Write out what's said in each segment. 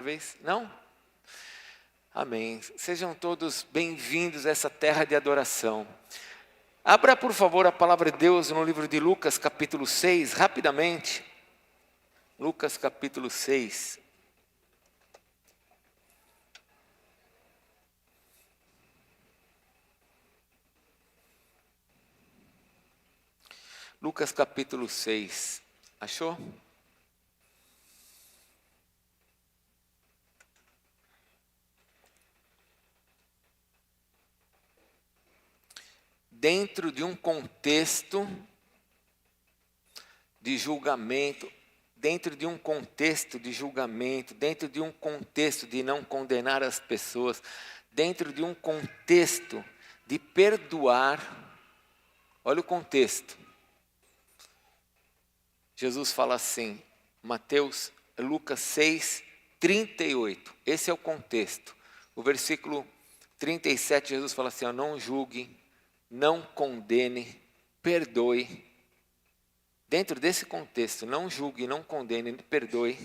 Talvez? Não? Amém. Sejam todos bem-vindos a essa terra de adoração. Abra, por favor, a palavra de Deus no livro de Lucas, capítulo 6, rapidamente. Lucas, capítulo 6. Lucas, capítulo 6. Achou? Dentro de um contexto de julgamento, dentro de um contexto de não condenar as pessoas, dentro de um contexto de perdoar. Olha o contexto. Jesus fala assim, Lucas 6, 38. Esse é o contexto. O versículo 37, Jesus fala assim, não julgue, não condene, perdoe. Dentro desse contexto, não julgue, não condene, perdoe.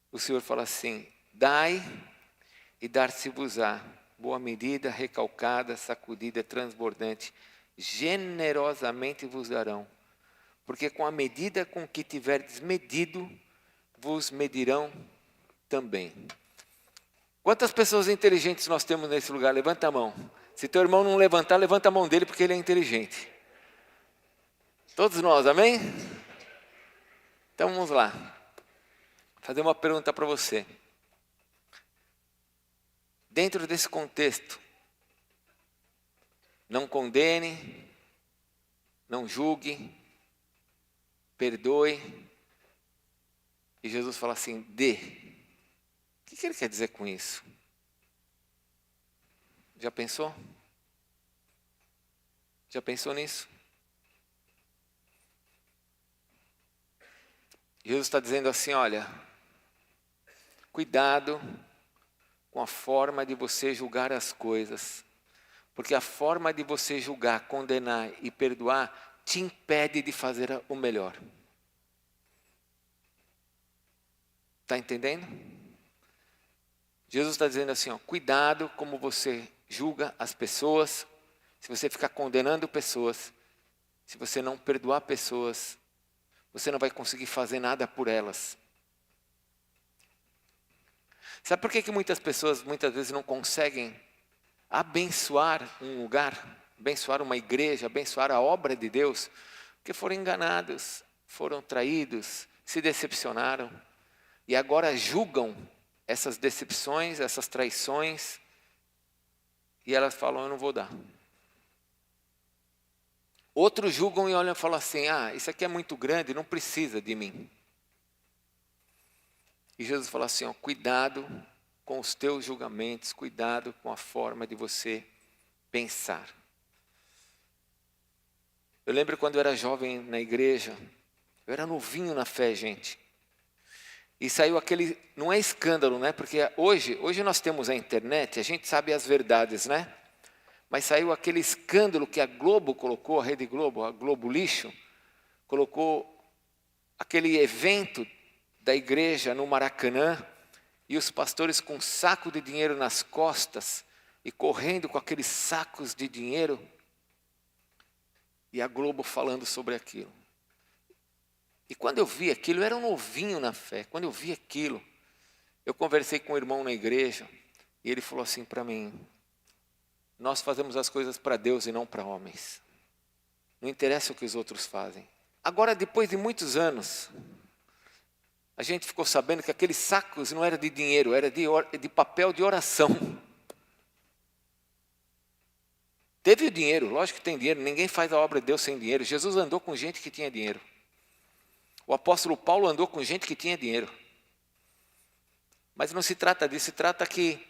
O Senhor fala assim, dai e dar-se-vos-á. Boa medida, recalcada, sacudida, transbordante, generosamente vos darão. Porque com a medida com que tiverdes medido, vos medirão também. Quantas pessoas inteligentes nós temos nesse lugar? Levanta a mão. Se teu irmão não levantar, levanta a mão dele porque ele é inteligente. Todos nós, amém? Então vamos lá. Vou fazer uma pergunta para você. Dentro desse contexto, não condene, não julgue, perdoe. E Jesus fala assim, dê. O que ele quer dizer com isso? Já pensou? Já pensou nisso? Jesus está dizendo assim, olha, cuidado com a forma de você julgar as coisas, porque a forma de você julgar, condenar e perdoar te impede de fazer o melhor. Está entendendo? Jesus está dizendo assim, cuidado como você julga as pessoas, se você ficar condenando pessoas, se você não perdoar pessoas, você não vai conseguir fazer nada por elas. Sabe por que muitas pessoas muitas vezes não conseguem abençoar um lugar, abençoar uma igreja, abençoar a obra de Deus? Porque foram enganados, foram traídos, se decepcionaram e agora julgam essas decepções, essas traições e elas falam, eu não vou dar. Outros julgam e olham e falam assim, isso aqui é muito grande, não precisa de mim. E Jesus fala assim, cuidado com os teus julgamentos, cuidado com a forma de você pensar. Eu lembro quando eu era jovem na igreja, eu era novinho na fé, gente. E saiu aquele, não é escândalo, né? Porque hoje nós temos a internet, a gente sabe as verdades, né? Mas saiu aquele escândalo que a Globo colocou, a Rede Globo, a Globo Lixo, colocou aquele evento da igreja no Maracanã, e os pastores com um saco de dinheiro nas costas, e correndo com aqueles sacos de dinheiro, e a Globo falando sobre aquilo. E quando eu vi aquilo, eu era um novinho na fé, quando eu vi aquilo, eu conversei com um irmão na igreja, e ele falou assim para mim, nós fazemos as coisas para Deus e não para homens. Não interessa o que os outros fazem. Agora, depois de muitos anos, a gente ficou sabendo que aqueles sacos não era de dinheiro, era de papel de oração. Teve o dinheiro, lógico que tem dinheiro, ninguém faz a obra de Deus sem dinheiro. Jesus andou com gente que tinha dinheiro. O apóstolo Paulo andou com gente que tinha dinheiro. Mas não se trata disso, se trata que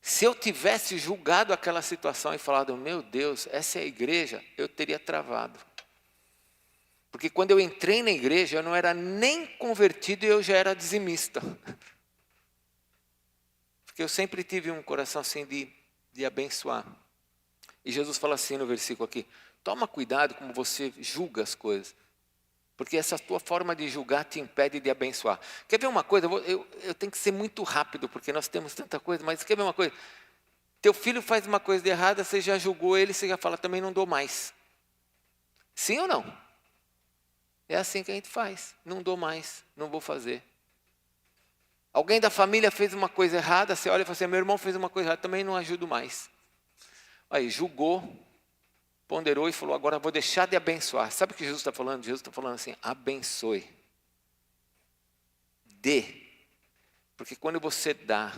se eu tivesse julgado aquela situação e falado, meu Deus, essa é a igreja, eu teria travado. Porque quando eu entrei na igreja, eu não era nem convertido e eu já era dizimista. Porque eu sempre tive um coração assim de abençoar. E Jesus fala assim no versículo aqui, toma cuidado como você julga as coisas. Porque essa tua forma de julgar te impede de abençoar. Quer ver uma coisa? Eu tenho que ser muito rápido, porque nós temos tanta coisa, mas quer ver uma coisa? Teu filho faz uma coisa de errada, você já julgou ele, você já fala, também não dou mais. Sim ou não? É assim que a gente faz. Não dou mais, não vou fazer. Alguém da família fez uma coisa errada, você olha e fala assim, meu irmão fez uma coisa errada, também não ajudo mais. Aí julgou, ponderou e falou, agora vou deixar de abençoar. Sabe o que Jesus está falando? Jesus está falando assim, abençoe. Dê. Porque quando você dá,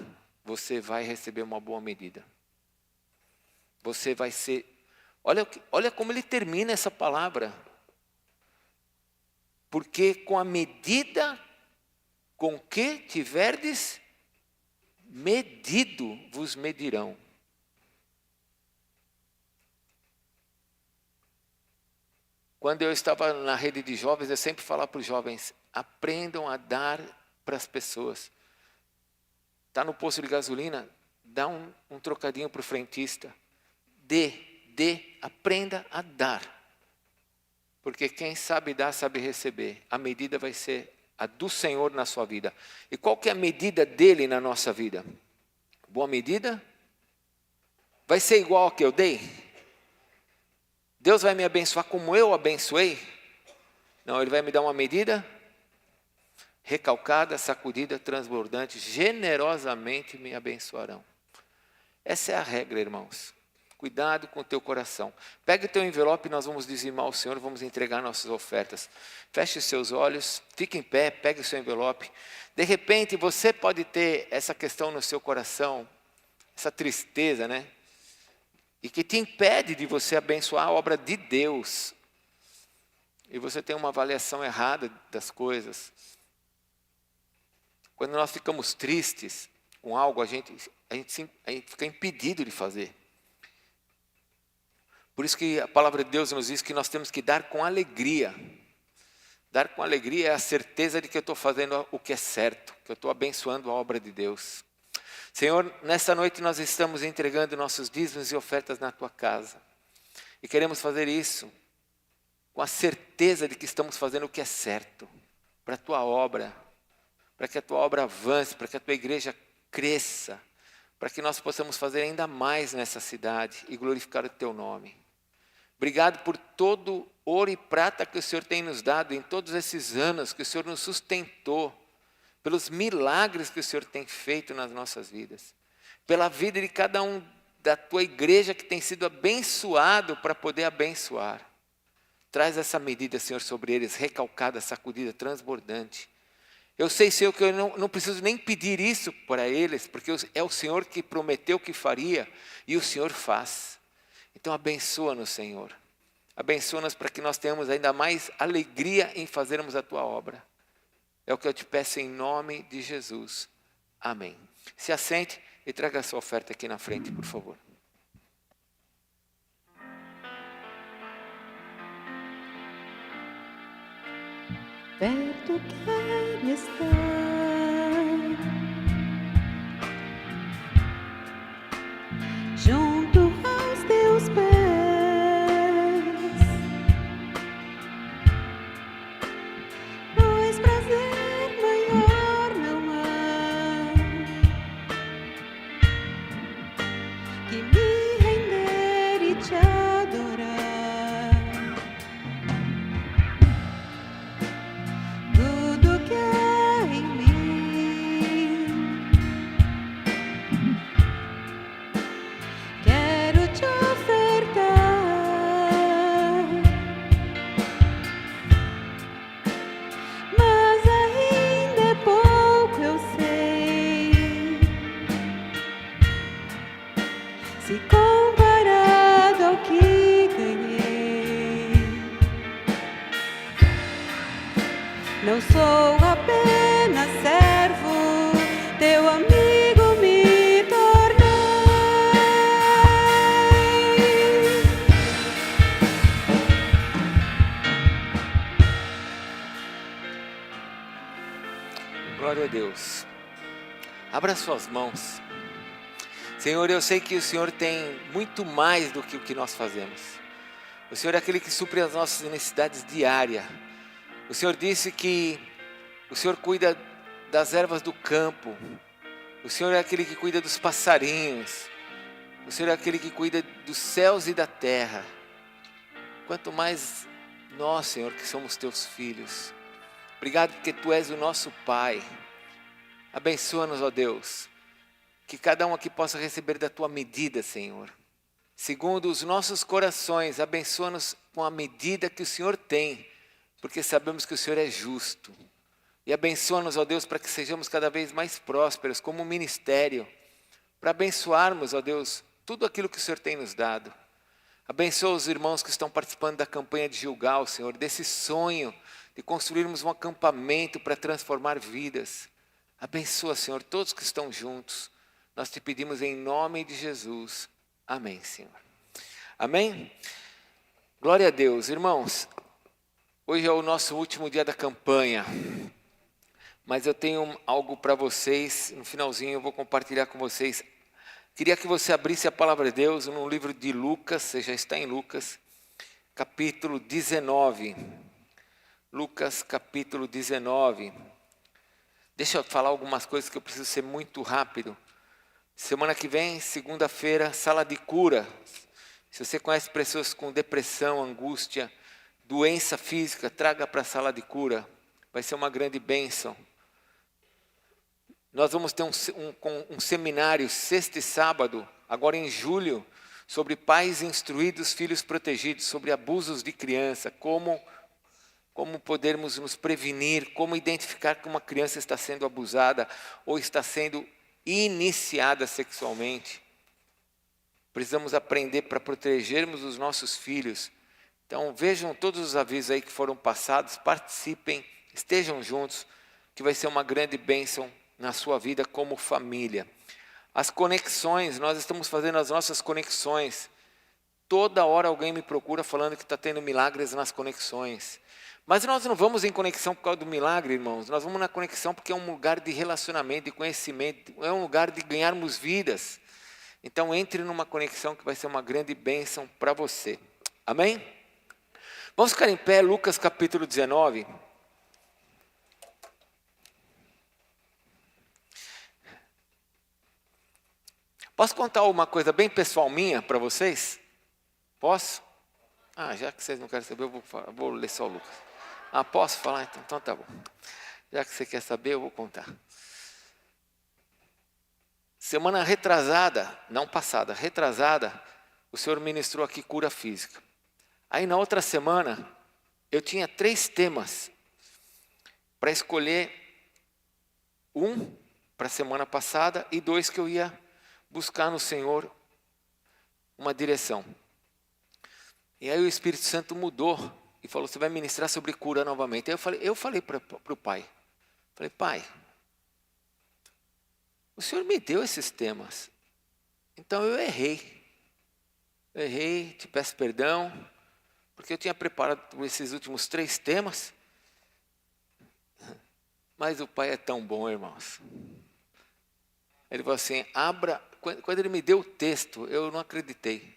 você vai receber uma boa medida. Você vai ser... Olha como ele termina essa palavra. Porque com a medida com que tiverdes medido, vos medirão. Quando eu estava na rede de jovens, eu sempre falava para os jovens, aprendam a dar para as pessoas. Está no posto de gasolina, dá um trocadinho para o frentista. Dê, aprenda a dar. Porque quem sabe dar, sabe receber. A medida vai ser a do Senhor na sua vida. E qual que é a medida dele na nossa vida? Boa medida? Vai ser igual a que eu dei? Deus vai me abençoar como eu abençoei? Não, Ele vai me dar uma medida recalcada, sacudida, transbordante, generosamente me abençoarão. Essa é a regra, irmãos. Cuidado com o teu coração. Pegue o teu envelope e nós vamos dizimar ao Senhor, vamos entregar nossas ofertas. Feche os seus olhos, fique em pé, pegue o seu envelope. De repente você pode ter essa questão no seu coração, essa tristeza, né? E que te impede de você abençoar a obra de Deus. E você tem uma avaliação errada das coisas. Quando nós ficamos tristes com algo, a gente fica impedido de fazer. Por isso que a palavra de Deus nos diz que nós temos que dar com alegria. Dar com alegria é a certeza de que eu estou fazendo o que é certo, que eu estou abençoando a obra de Deus. Senhor, nesta noite nós estamos entregando nossos dízimos e ofertas na Tua casa. E queremos fazer isso com a certeza de que estamos fazendo o que é certo, para a Tua obra, para que a Tua obra avance, para que a Tua igreja cresça, para que nós possamos fazer ainda mais nessa cidade e glorificar o Teu nome. Obrigado por todo ouro e prata que o Senhor tem nos dado em todos esses anos, que o Senhor nos sustentou, pelos milagres que o Senhor tem feito nas nossas vidas, pela vida de cada um da Tua igreja que tem sido abençoado para poder abençoar. Traz essa medida, Senhor, sobre eles, recalcada, sacudida, transbordante. Eu sei, Senhor, que eu não preciso nem pedir isso para eles, porque é o Senhor que prometeu que faria e o Senhor faz. Então abençoa-nos, Senhor. Abençoa-nos para que nós tenhamos ainda mais alegria em fazermos a Tua obra. É o que eu te peço em nome de Jesus. Amém. Se assente e traga a sua oferta aqui na frente, por favor. Perto quero estar, junto aos Teus pés, pois prazer maior não há que me render e Te adorar. Tudo que há em mim, quero Te ofertar, mas ainda é pouco, eu sei, se comparado ao que ganhei. Não sou apenas servo, Teu amigo me tornei. Glória a Deus. Abra suas mãos. Senhor, eu sei que o Senhor tem muito mais do que o que nós fazemos. O Senhor é aquele que supre as nossas necessidades diárias. O Senhor disse que o Senhor cuida das ervas do campo. O Senhor é aquele que cuida dos passarinhos. O Senhor é aquele que cuida dos céus e da terra. Quanto mais nós, Senhor, que somos teus filhos. Obrigado porque tu és o nosso Pai. Abençoa-nos, ó Deus. Que cada um aqui possa receber da tua medida, Senhor. Segundo os nossos corações, abençoa-nos com a medida que o Senhor tem. Porque sabemos que o Senhor é justo. E abençoa-nos, ó Deus, para que sejamos cada vez mais prósperos como ministério. Para abençoarmos, ó Deus, tudo aquilo que o Senhor tem nos dado. Abençoa os irmãos que estão participando da campanha de Gilgal, Senhor, desse sonho de construirmos um acampamento para transformar vidas. Abençoa, Senhor, todos que estão juntos. Nós te pedimos em nome de Jesus. Amém, Senhor. Amém? Glória a Deus. Irmãos, hoje é o nosso último dia da campanha. Mas eu tenho algo para vocês, no finalzinho eu vou compartilhar com vocês. Queria que você abrisse a palavra de Deus no livro de Lucas, você já está em Lucas, capítulo 19. Lucas, capítulo 19. Deixa eu falar algumas coisas que eu preciso ser muito rápido. Semana que vem, segunda-feira, sala de cura. Se você conhece pessoas com depressão, angústia, doença física, traga para a sala de cura. Vai ser uma grande bênção. Nós vamos ter um seminário sexta e sábado, agora em julho, sobre pais instruídos, filhos protegidos, sobre abusos de criança, como podermos nos prevenir, como identificar que uma criança está sendo abusada ou está sendo iniciada sexualmente. Precisamos aprender para protegermos os nossos filhos. Então vejam todos os avisos aí que foram passados, participem, estejam juntos, que vai ser uma grande bênção na sua vida como família. As conexões, nós estamos fazendo as nossas conexões. Toda hora alguém me procura falando que está tendo milagres nas conexões. Mas nós não vamos em conexão por causa do milagre, irmãos. Nós vamos na conexão porque é um lugar de relacionamento, de conhecimento. É um lugar de ganharmos vidas. Então entre numa conexão que vai ser uma grande bênção para você. Amém? Vamos ficar em pé, Lucas capítulo 19. Posso contar uma coisa bem pessoal minha para vocês? Posso? Já que vocês não querem saber, eu vou ler só o Lucas. Posso falar? Então tá bom. Já que você quer saber, eu vou contar. Semana retrasada, não passada, retrasada, o Senhor ministrou aqui cura física. Aí na outra semana, eu tinha 3 temas para escolher, um para a semana passada e 2 que eu ia buscar no Senhor uma direção. E aí o Espírito Santo mudou e falou, você vai ministrar sobre cura novamente. Aí eu falei para o pai, pai, o Senhor me deu esses temas, então eu errei, te peço perdão, porque eu tinha preparado esses últimos 3 temas, mas o pai é tão bom, irmãos. Ele falou assim, quando ele me deu o texto, eu não acreditei.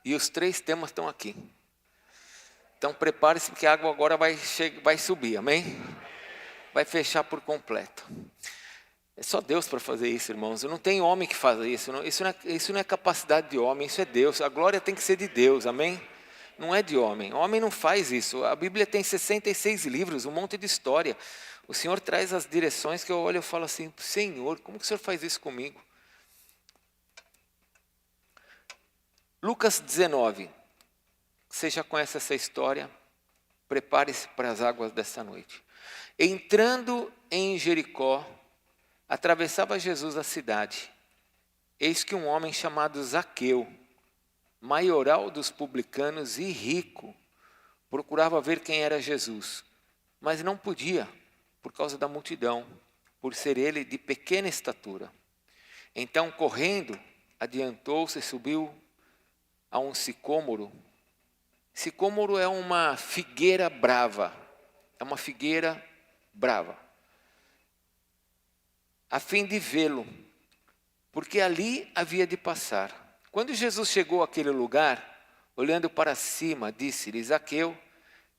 E os 3 temas estão aqui. Então prepare-se porque a água agora vai subir, amém? Vai fechar por completo. É só Deus para fazer isso, irmãos. Não tem homem que faça isso. Isso não é capacidade de homem, isso é Deus. A glória tem que ser de Deus, amém? Não é de homem. O homem não faz isso. A Bíblia tem 66 livros, um monte de história. O Senhor traz as direções que eu olho e falo assim, Senhor, como que o Senhor faz isso comigo? Lucas 19. Você já conhece essa história? Prepare-se para as águas desta noite. Entrando em Jericó, atravessava Jesus a cidade. Eis que um homem chamado Zaqueu, maioral dos publicanos e rico, procurava ver quem era Jesus, mas não podia, por causa da multidão, por ser ele de pequena estatura. Então, correndo, adiantou-se e subiu a um sicômoro. Sicômoro é uma figueira brava. É uma figueira brava. A fim de vê-lo, porque ali havia de passar. Quando Jesus chegou àquele lugar, olhando para cima, disse-lhe, Zaqueu,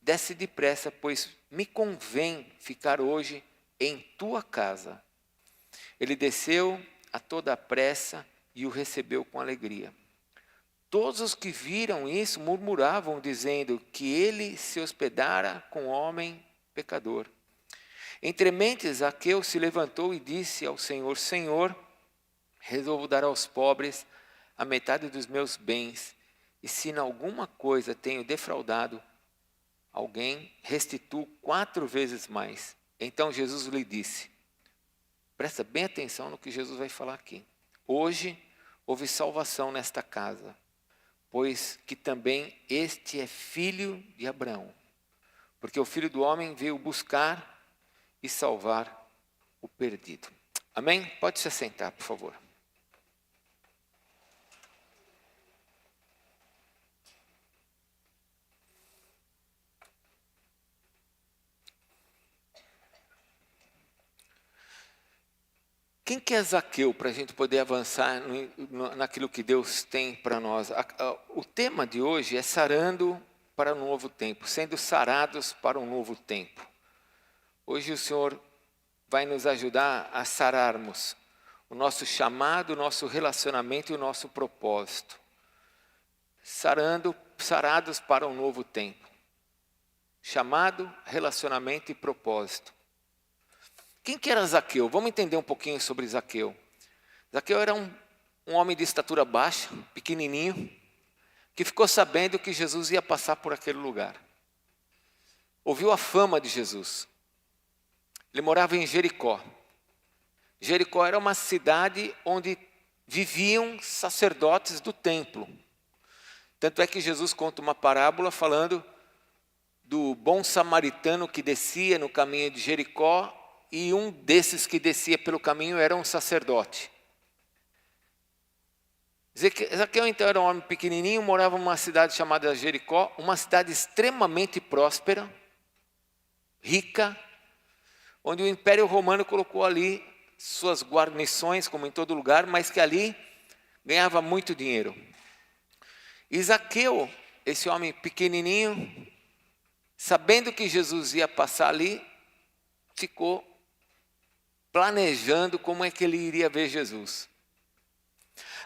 desce depressa, pois me convém ficar hoje em tua casa. Ele desceu a toda a pressa e o recebeu com alegria. Todos os que viram isso murmuravam, dizendo que ele se hospedara com homem pecador. Entre mentes, Zaqueu se levantou e disse ao Senhor: Senhor, resolvo dar aos pobres a metade dos meus bens, e se em alguma coisa tenho defraudado alguém, restituo 4 vezes mais. Então Jesus lhe disse, presta bem atenção no que Jesus vai falar aqui. Hoje houve salvação nesta casa, pois que também este é filho de Abraão. Porque o Filho do Homem veio buscar e salvar o perdido. Amém? Pode se assentar, por favor. Quem que é Zaqueu, para a gente poder avançar naquilo que Deus tem para nós? O tema de hoje é sarando para um novo tempo, sendo sarados para um novo tempo. Hoje o Senhor vai nos ajudar a sararmos o nosso chamado, o nosso relacionamento e o nosso propósito. Sarados para um novo tempo. Chamado, relacionamento e propósito. Quem que era Zaqueu? Vamos entender um pouquinho sobre Zaqueu. Zaqueu era um homem de estatura baixa, pequenininho, que ficou sabendo que Jesus ia passar por aquele lugar. Ouviu a fama de Jesus. Ele morava em Jericó. Jericó era uma cidade onde viviam sacerdotes do templo. Tanto é que Jesus conta uma parábola falando do bom samaritano que descia no caminho de Jericó, e um desses que descia pelo caminho era um sacerdote. Zaqueu então era um homem pequenininho, morava numa cidade chamada Jericó, uma cidade extremamente próspera, rica, onde o Império Romano colocou ali suas guarnições, como em todo lugar, mas que ali ganhava muito dinheiro. E Zaqueu, esse homem pequenininho, sabendo que Jesus ia passar ali, ficou planejando como é que ele iria ver Jesus.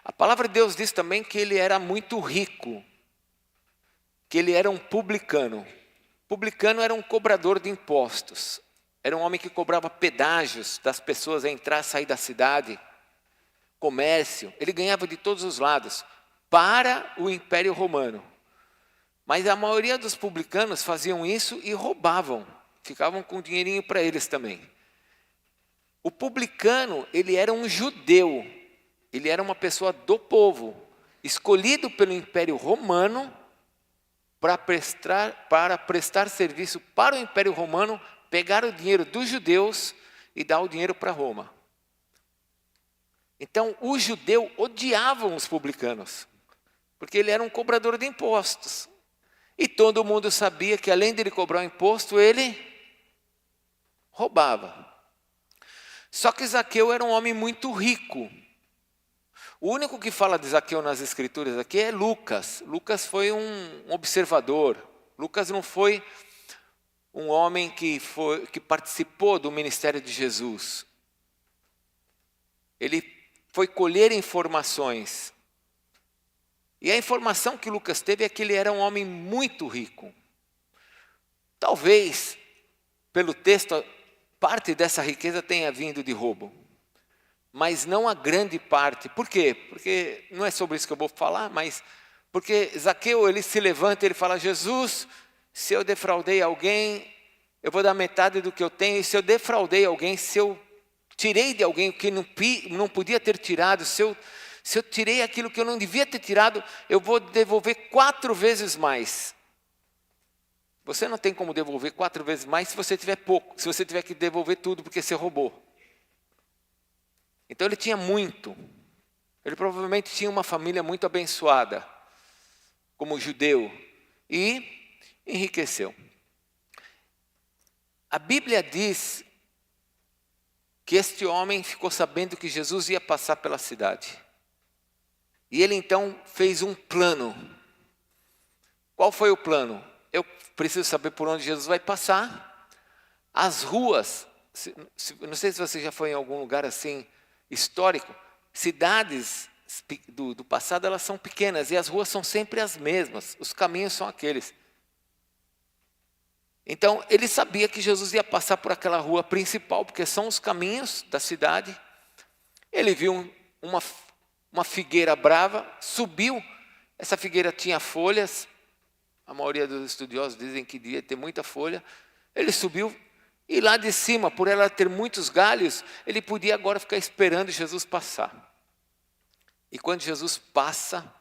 A palavra de Deus diz também que ele era muito rico, que ele era um publicano. Publicano era um cobrador de impostos, era um homem que cobrava pedágios das pessoas a entrar e sair da cidade, comércio, ele ganhava de todos os lados, para o Império Romano. Mas a maioria dos publicanos faziam isso e roubavam, ficavam com dinheirinho para eles também. O publicano, ele era um judeu, ele era uma pessoa do povo, escolhido pelo Império Romano para prestar serviço para o Império Romano, pegar o dinheiro dos judeus e dar o dinheiro para Roma. Então, o judeu odiavam os publicanos, porque ele era um cobrador de impostos. E todo mundo sabia que além de ele cobrar o imposto, ele roubava. Só que Zaqueu era um homem muito rico. O único que fala de Zaqueu nas escrituras aqui é Lucas. Lucas foi um observador. Lucas não foi um homem que participou do ministério de Jesus. Ele foi colher informações. E a informação que Lucas teve é que ele era um homem muito rico. Talvez, pelo texto, parte dessa riqueza tenha vindo de roubo, mas não a grande parte. Por quê? Porque não é sobre isso que eu vou falar, mas porque Zaqueu, ele se levanta e ele fala: Jesus, se eu defraudei alguém, eu vou dar metade do que eu tenho, e se eu defraudei alguém, se eu tirei de alguém o que não podia ter tirado, se eu tirei aquilo que eu não devia ter tirado, eu vou devolver 4 vezes mais. Você não tem como devolver 4 vezes mais se você tiver pouco, se você tiver que devolver tudo porque você roubou. Então ele tinha muito. Ele provavelmente tinha uma família muito abençoada, como judeu, e enriqueceu. A Bíblia diz que este homem ficou sabendo que Jesus ia passar pela cidade. E ele então fez um plano. Qual foi o plano? eu preciso saber por onde Jesus vai passar. As ruas, não sei se você já foi em algum lugar assim, histórico, cidades do passado, elas são pequenas e as ruas são sempre as mesmas, os caminhos são aqueles. Então, ele sabia que Jesus ia passar por aquela rua principal, porque são os caminhos da cidade. Ele viu uma figueira brava, subiu, essa figueira tinha folhas, a maioria dos estudiosos dizem que devia ter muita folha. Ele subiu e lá de cima, por ela ter muitos galhos, ele podia agora ficar esperando Jesus passar. E quando Jesus passa,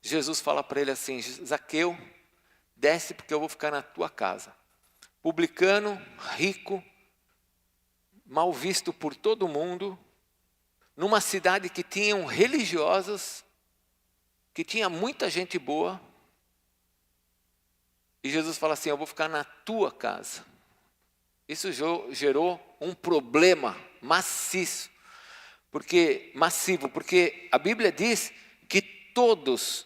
Jesus fala para ele assim: Zaqueu, desce porque eu vou ficar na tua casa. Publicano, rico, mal visto por todo mundo, numa cidade que tinham religiosos, que tinha muita gente boa. E Jesus fala assim: eu vou ficar na tua casa. Isso gerou um problema maciço, porque a Bíblia diz que todos,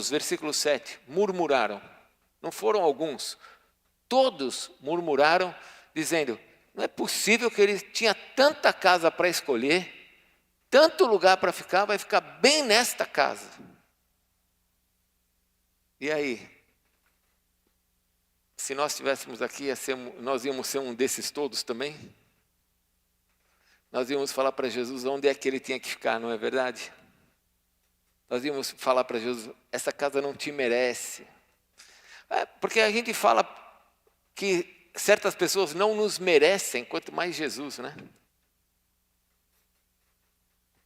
versículo 7, murmuraram. Não foram alguns, todos murmuraram, dizendo: não é possível que ele tinha tanta casa para escolher, tanto lugar para ficar, vai ficar bem nesta casa. E aí? Se nós estivéssemos aqui, nós íamos ser um desses todos também? Nós íamos falar para Jesus onde é que ele tinha que ficar, não é verdade? Nós íamos falar para Jesus: essa casa não te merece. Porque a gente fala que certas pessoas não nos merecem, quanto mais Jesus, né?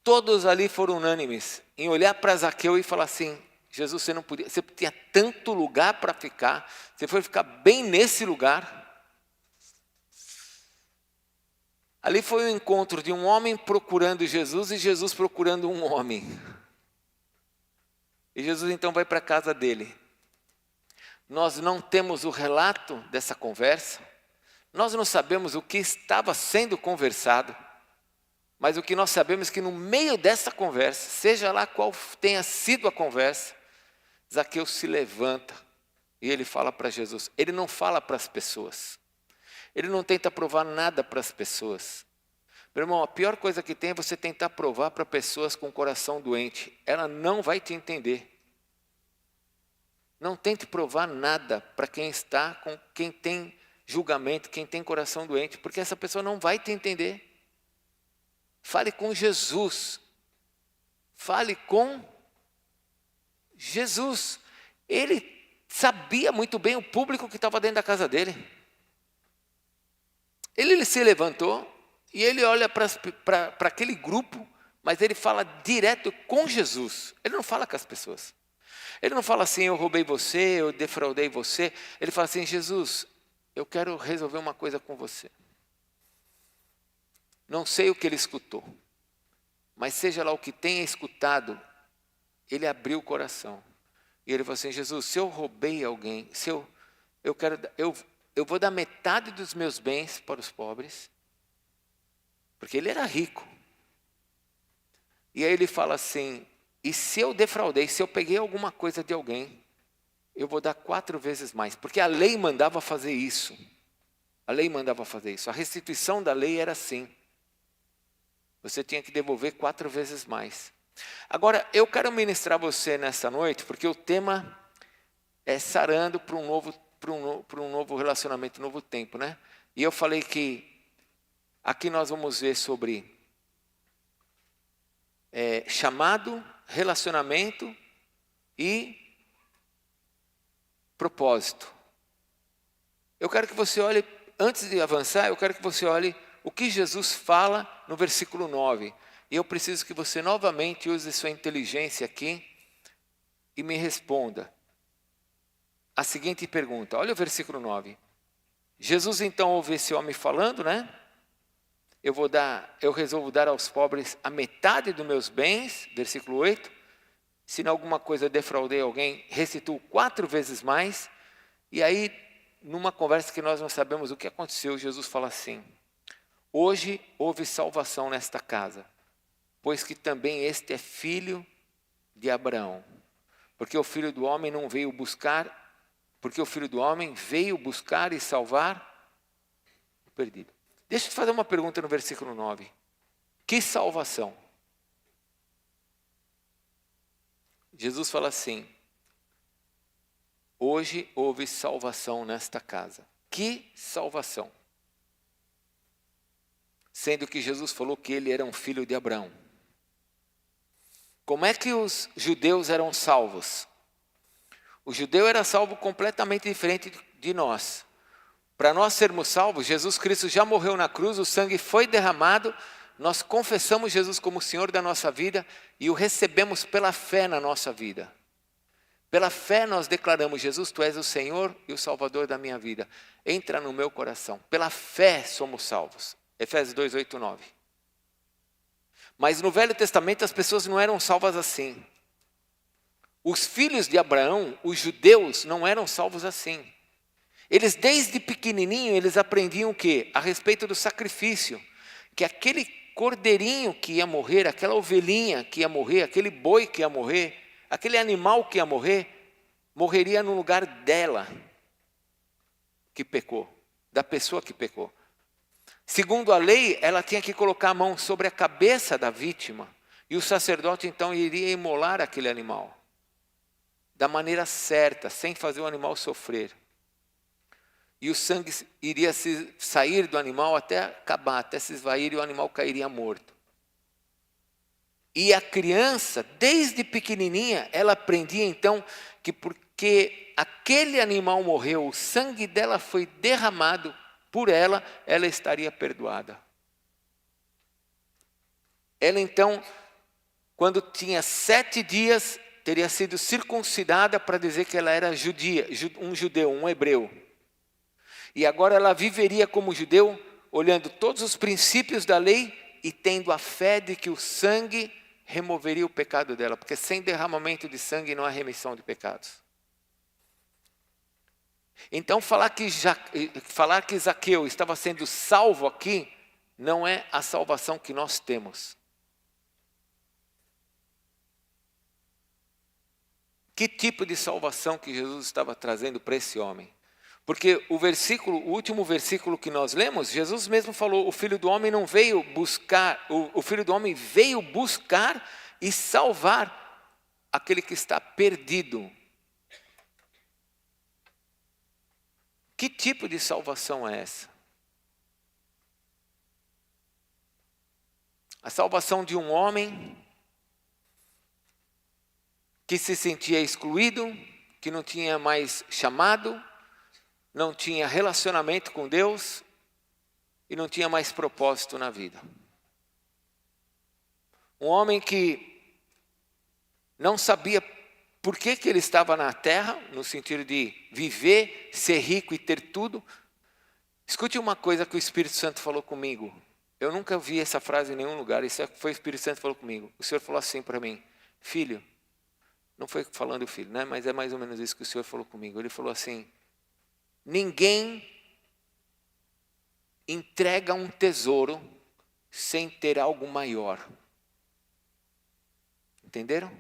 Todos ali foram unânimes em olhar para Zaqueu e falar assim: Jesus, você não podia, você tinha tanto lugar para ficar, você foi ficar bem nesse lugar. Ali foi o encontro de um homem procurando Jesus e Jesus procurando um homem. E Jesus então vai para a casa dele. Nós não temos o relato dessa conversa, nós não sabemos o que estava sendo conversado, mas o que nós sabemos é que no meio dessa conversa, seja lá qual tenha sido a conversa, Zaqueu se levanta e ele fala para Jesus. Ele não fala para as pessoas, ele não tenta provar nada para as pessoas. Meu irmão, a pior coisa que tem é você tentar provar para pessoas com o coração doente. Ela não vai te entender. Não tente provar nada para quem está, com quem tem julgamento, quem tem coração doente, porque essa pessoa não vai te entender. Fale com Jesus. Fale com Jesus. Ele sabia muito bem o público que estava dentro da casa dele. Ele se levantou e ele olha para aquele grupo, mas ele fala direto com Jesus. Ele não fala com as pessoas. Ele não fala assim: eu roubei você, eu defraudei você. Ele fala assim: Jesus, eu quero resolver uma coisa com você. Não sei o que ele escutou, mas seja lá o que tenha escutado, ele abriu o coração. E ele falou assim: Jesus, se eu roubei alguém, eu vou dar metade dos meus bens para os pobres, porque ele era rico. E aí ele fala assim: e se eu defraudei, se eu peguei alguma coisa de alguém, eu vou dar 4 vezes mais, porque a lei mandava fazer isso. A lei mandava fazer isso. A restituição da lei era assim. Você tinha que devolver 4 vezes mais. Agora, eu quero ministrar você nessa noite, porque o tema é sarando para um novo relacionamento, um novo tempo, né? E eu falei que aqui nós vamos ver sobre chamado, relacionamento e propósito. Eu quero que você olhe, antes de avançar, eu quero que você olhe o que Jesus fala no versículo 9. E eu preciso que você novamente use sua inteligência aqui e me responda a seguinte pergunta. Olha o versículo 9. Jesus então ouve esse homem falando, né? Eu resolvo dar aos pobres a metade dos meus bens, versículo 8. Se em alguma coisa eu defraudei alguém, restituo 4 vezes mais. E aí, numa conversa que nós não sabemos o que aconteceu, Jesus fala assim: hoje houve salvação nesta casa, pois que também este é filho de Abraão. Porque o Filho do Homem não veio buscar Porque o Filho do Homem veio buscar e salvar o perdido. Deixa eu te fazer uma pergunta no versículo 9. Que salvação? Jesus fala assim: hoje houve salvação nesta casa. Que salvação? Sendo que Jesus falou que ele era um filho de Abraão. Como é que os judeus eram salvos? O judeu era salvo completamente diferente de nós. Para nós sermos salvos, Jesus Cristo já morreu na cruz, o sangue foi derramado, nós confessamos Jesus como o Senhor da nossa vida e o recebemos pela fé na nossa vida. Pela fé nós declaramos: Jesus, Tu és o Senhor e o Salvador da minha vida. Entra no meu coração. Pela fé somos salvos. Efésios 2, 8, 9. Mas no Velho Testamento as pessoas não eram salvas assim. Os filhos de Abraão, os judeus, não eram salvos assim. Eles desde pequenininho, eles aprendiam o quê? A respeito do sacrifício. Que aquele cordeirinho que ia morrer, aquela ovelhinha que ia morrer, aquele boi que ia morrer, aquele animal que ia morrer, morreria no lugar dela que pecou, da pessoa que pecou. Segundo a lei, ela tinha que colocar a mão sobre a cabeça da vítima e o sacerdote então iria imolar aquele animal da maneira certa, sem fazer o animal sofrer. E o sangue iria sair do animal até acabar, até se esvair e o animal cairia morto. E a criança, desde pequenininha, ela aprendia então que porque aquele animal morreu, o sangue dela foi derramado por ela, ela estaria perdoada. Ela então, quando tinha 7 dias, teria sido circuncidada para dizer que ela era judia, um judeu, um hebreu. E agora ela viveria como judeu, olhando todos os princípios da lei e tendo a fé de que o sangue removeria o pecado dela, porque sem derramamento de sangue não há remissão de pecados. Então falar que Zaqueu estava sendo salvo aqui, não é a salvação que nós temos. Que tipo de salvação que Jesus estava trazendo para esse homem? Porque o último versículo que nós lemos, Jesus mesmo falou: o Filho do Homem não veio buscar, o Filho do Homem veio buscar e salvar aquele que está perdido. Que tipo de salvação é essa? A salvação de um homem que se sentia excluído, que não tinha mais chamado, não tinha relacionamento com Deus e não tinha mais propósito na vida. Um homem que não sabia por que ele estava na terra, no sentido de viver, ser rico e ter tudo. Escute uma coisa que o Espírito Santo falou comigo. Eu nunca vi essa frase em nenhum lugar, isso foi o Espírito Santo que falou comigo. O Senhor falou assim para mim: filho, não foi falando o filho, né? Mas é mais ou menos isso que o Senhor falou comigo. Ele falou assim: ninguém entrega um tesouro sem ter algo maior. Entenderam?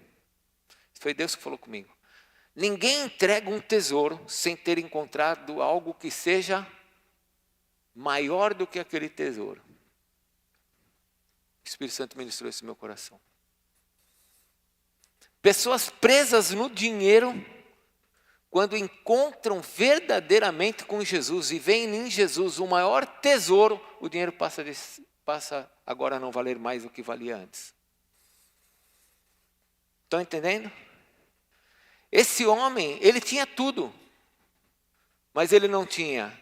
Foi Deus que falou comigo. Ninguém entrega um tesouro sem ter encontrado algo que seja maior do que aquele tesouro. O Espírito Santo ministrou isso no meu coração. Pessoas presas no dinheiro, quando encontram verdadeiramente com Jesus e veem em Jesus o maior tesouro, o dinheiro passa agora a não valer mais do que valia antes. Estão entendendo? Esse homem, ele tinha tudo, mas ele não tinha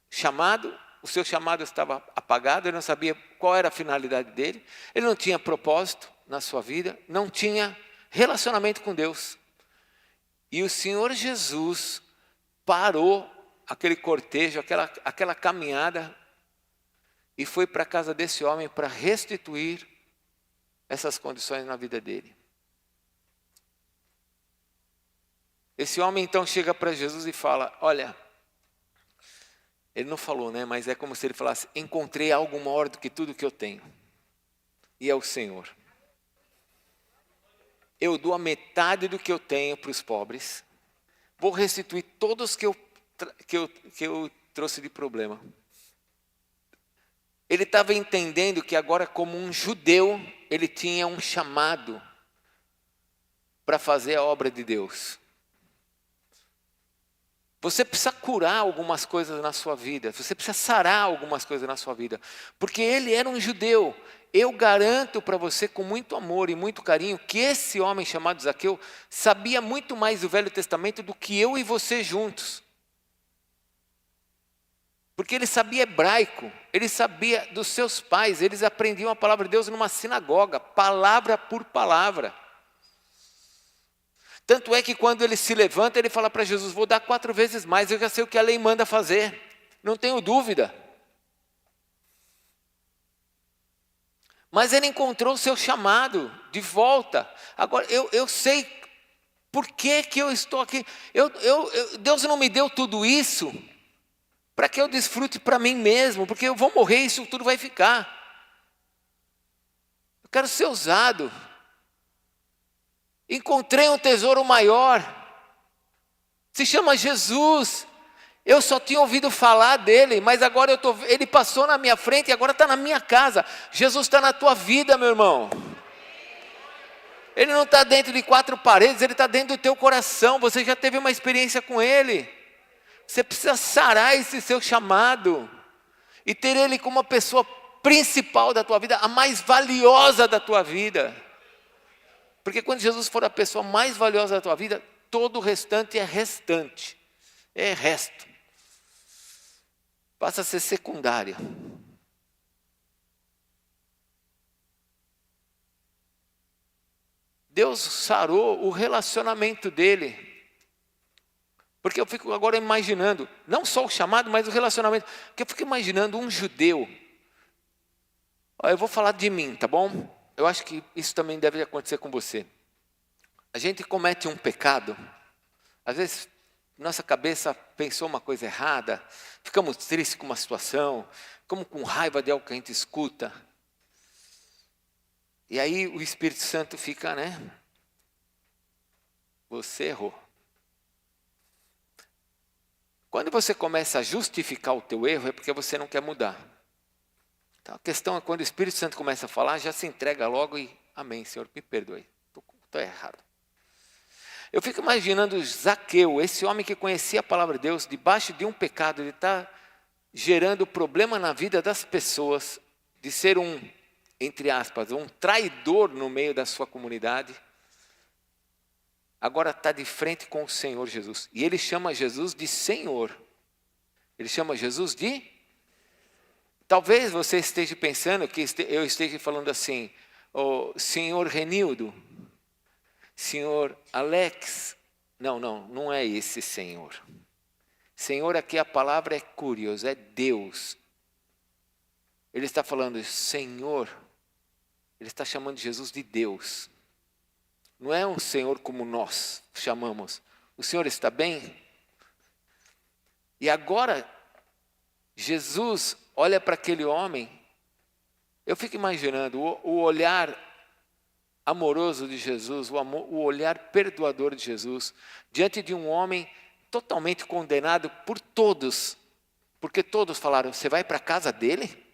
chamado, o seu chamado estava apagado, ele não sabia qual era a finalidade dele, ele não tinha propósito na sua vida, não tinha relacionamento com Deus. E o Senhor Jesus parou aquele cortejo, aquela caminhada, e foi para a casa desse homem para restituir essas condições na vida dele. Esse homem então chega para Jesus e fala: olha, ele não falou, né? Mas é como se ele falasse: encontrei algo maior do que tudo que eu tenho. E é o Senhor. Eu dou a metade do que eu tenho para os pobres. vou restituir todos que eu trouxe de problema. Ele estava entendendo que agora, como um judeu, ele tinha um chamado para fazer a obra de Deus. Você precisa curar algumas coisas na sua vida. Você precisa sarar algumas coisas na sua vida. Porque ele era um judeu. Eu garanto para você, com muito amor e muito carinho, que esse homem chamado Zaqueu sabia muito mais do Velho Testamento do que eu e você juntos. Porque ele sabia hebraico, ele sabia dos seus pais, eles aprendiam a palavra de Deus numa sinagoga, palavra por palavra. Tanto é que quando ele se levanta, ele fala para Jesus, vou dar 4 vezes mais, eu já sei o que a lei manda fazer, não tenho dúvida. Mas ele encontrou o seu chamado de volta. Agora, eu sei por que eu estou aqui. Deus não me deu tudo isso para que eu desfrute para mim mesmo, porque eu vou morrer e isso tudo vai ficar. Eu quero ser usado. Encontrei um tesouro maior, se chama Jesus. Eu só tinha ouvido falar dele, mas agora ele passou na minha frente e agora está na minha casa. Jesus está na tua vida, meu irmão. Ele não está dentro de 4 paredes, ele está dentro do teu coração. Você já teve uma experiência com ele. Você precisa sarar esse seu chamado e ter ele como a pessoa principal da tua vida, a mais valiosa da tua vida. Porque quando Jesus for a pessoa mais valiosa da tua vida, todo o restante é restante, é resto. Passa a ser secundário. Deus sarou o relacionamento dele. Porque eu fico agora imaginando, não só o chamado, mas o relacionamento. Porque eu fico imaginando um judeu. Olha, eu vou falar de mim, tá bom? Eu acho que isso também deve acontecer com você. A gente comete um pecado, às vezes nossa cabeça pensou uma coisa errada, ficamos tristes com uma situação, ficamos com raiva de algo que a gente escuta. E aí o Espírito Santo fica, você errou. Quando você começa a justificar o teu erro, é porque você não quer mudar. Então, a questão é quando o Espírito Santo começa a falar, já se entrega logo e, amém, Senhor, me perdoe, estou errado. Eu fico imaginando Zaqueu, esse homem que conhecia a palavra de Deus, debaixo de um pecado, ele está gerando problema na vida das pessoas, de ser um, entre aspas, um traidor no meio da sua comunidade. Agora está de frente com o Senhor Jesus. E ele chama Jesus de Senhor. Ele chama Jesus de... Talvez você esteja pensando que eu esteja falando assim, Senhor Renildo, Senhor Alex. Não é esse Senhor. Senhor, aqui a palavra é curios, é Deus. Ele está falando Senhor, ele está chamando Jesus de Deus. Não é um Senhor como nós chamamos. O Senhor está bem? E agora, Jesus olha para aquele homem. Eu fico imaginando o olhar amoroso de Jesus, o olhar perdoador de Jesus, diante de um homem totalmente condenado por todos. Porque todos falaram, você vai para a casa dele?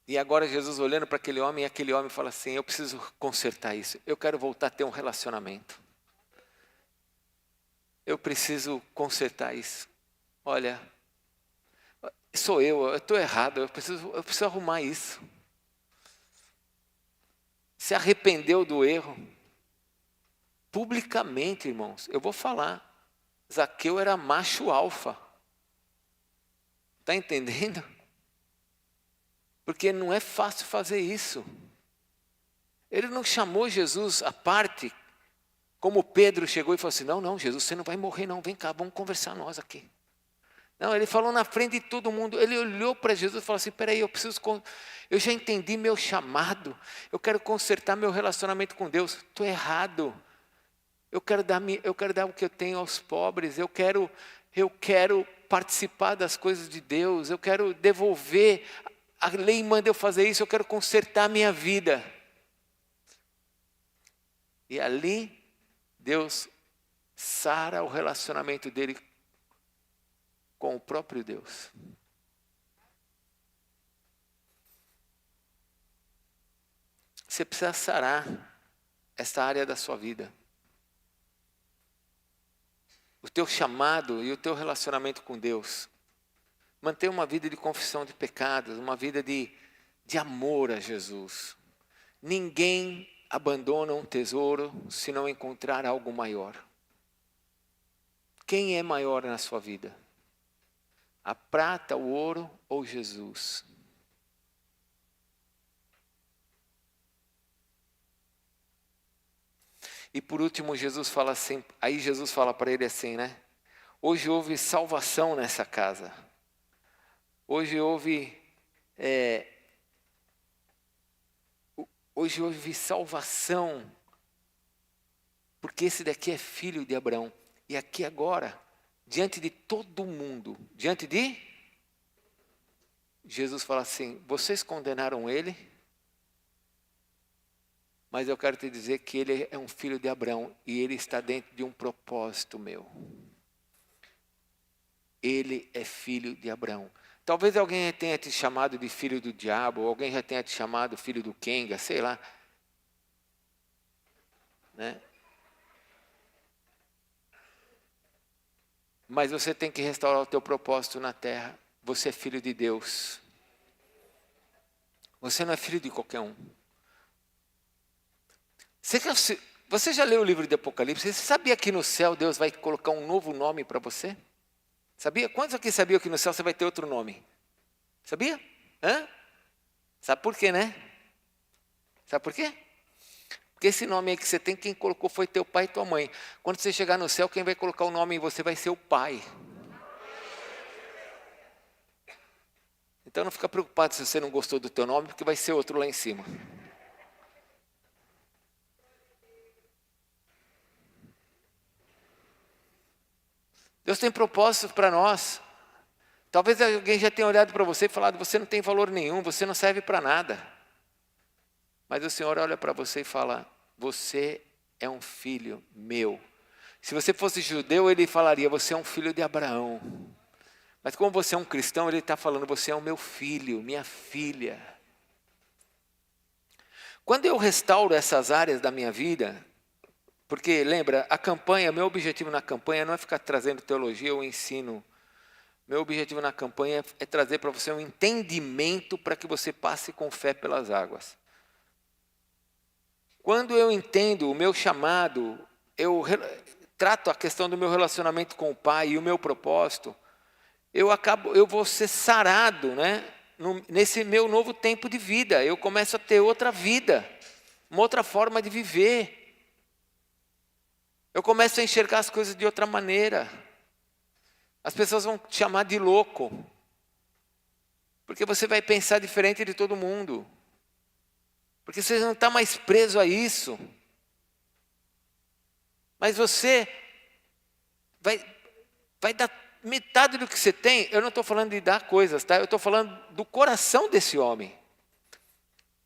E agora Jesus olhando para aquele homem, e aquele homem fala assim, eu preciso consertar isso, eu quero voltar a ter um relacionamento. Eu preciso consertar isso. Olha, sou eu estou errado, eu preciso arrumar isso. Se arrependeu do erro. Publicamente, irmãos, eu vou falar, Zaqueu era macho alfa. Está entendendo? Porque não é fácil fazer isso. Ele não chamou Jesus à parte, como Pedro chegou e falou assim, não, Jesus, você não vai morrer não, vem cá, vamos conversar nós aqui. Não, ele falou na frente de todo mundo, ele olhou para Jesus e falou assim, peraí, eu já entendi meu chamado, eu quero consertar meu relacionamento com Deus, estou errado, eu quero dar o que eu tenho aos pobres, eu quero participar das coisas de Deus, eu quero devolver, a lei manda eu fazer isso, eu quero consertar a minha vida. E ali, Deus sara o relacionamento dele com o próprio Deus. Você precisa sarar esta área da sua vida. O teu chamado e o teu relacionamento com Deus. Manter uma vida de confissão de pecados, uma vida de amor a Jesus. Ninguém abandona um tesouro se não encontrar algo maior. Quem é maior na sua vida? A prata, o ouro ou Jesus? E por último, Jesus fala assim, aí Jesus fala para ele assim, né? Hoje houve salvação nessa casa. Hoje houve salvação. Porque esse daqui é filho de Abraão. E aqui agora, diante de todo mundo, Jesus fala assim, vocês condenaram ele? Mas eu quero te dizer que ele é um filho de Abraão e ele está dentro de um propósito meu. Ele é filho de Abraão. Talvez alguém tenha te chamado de filho do diabo, ou alguém já tenha te chamado filho do Kenga, sei lá. Né? Mas você tem que restaurar o teu propósito na terra. Você é filho de Deus. Você não é filho de qualquer um. Você já leu o livro de Apocalipse? Você sabia que no céu Deus vai colocar um novo nome para você? Sabia? Quantos aqui sabiam que no céu você vai ter outro nome? Sabia? Sabe por quê, né? Sabe por quê? Porque esse nome aí que você tem, quem colocou foi teu pai e tua mãe. Quando você chegar no céu, quem vai colocar o nome em você vai ser o pai. Então não fica preocupado se você não gostou do teu nome, porque vai ser outro lá em cima. Deus tem propósitos para nós. Talvez alguém já tenha olhado para você e falado, você não tem valor nenhum, você não serve para nada. Mas o Senhor olha para você e fala, você é um filho meu. Se você fosse judeu, ele falaria, você é um filho de Abraão. Mas como você é um cristão, ele está falando, você é o meu filho, minha filha. Quando eu restauro essas áreas da minha vida, porque lembra, a campanha, meu objetivo na campanha não é ficar trazendo teologia ou ensino. Meu objetivo na campanha é trazer para você um entendimento para que você passe com fé pelas águas. Quando eu entendo o meu chamado, eu trato a questão do meu relacionamento com o Pai e o meu propósito, eu vou ser sarado, né? Nesse meu novo tempo de vida. Eu começo a ter outra vida, uma outra forma de viver. Eu começo a enxergar as coisas de outra maneira. As pessoas vão te chamar de louco. Porque você vai pensar diferente de todo mundo. Porque você não está mais preso a isso. Mas você vai dar metade do que você tem. Eu não estou falando de dar coisas, tá? Eu estou falando do coração desse homem.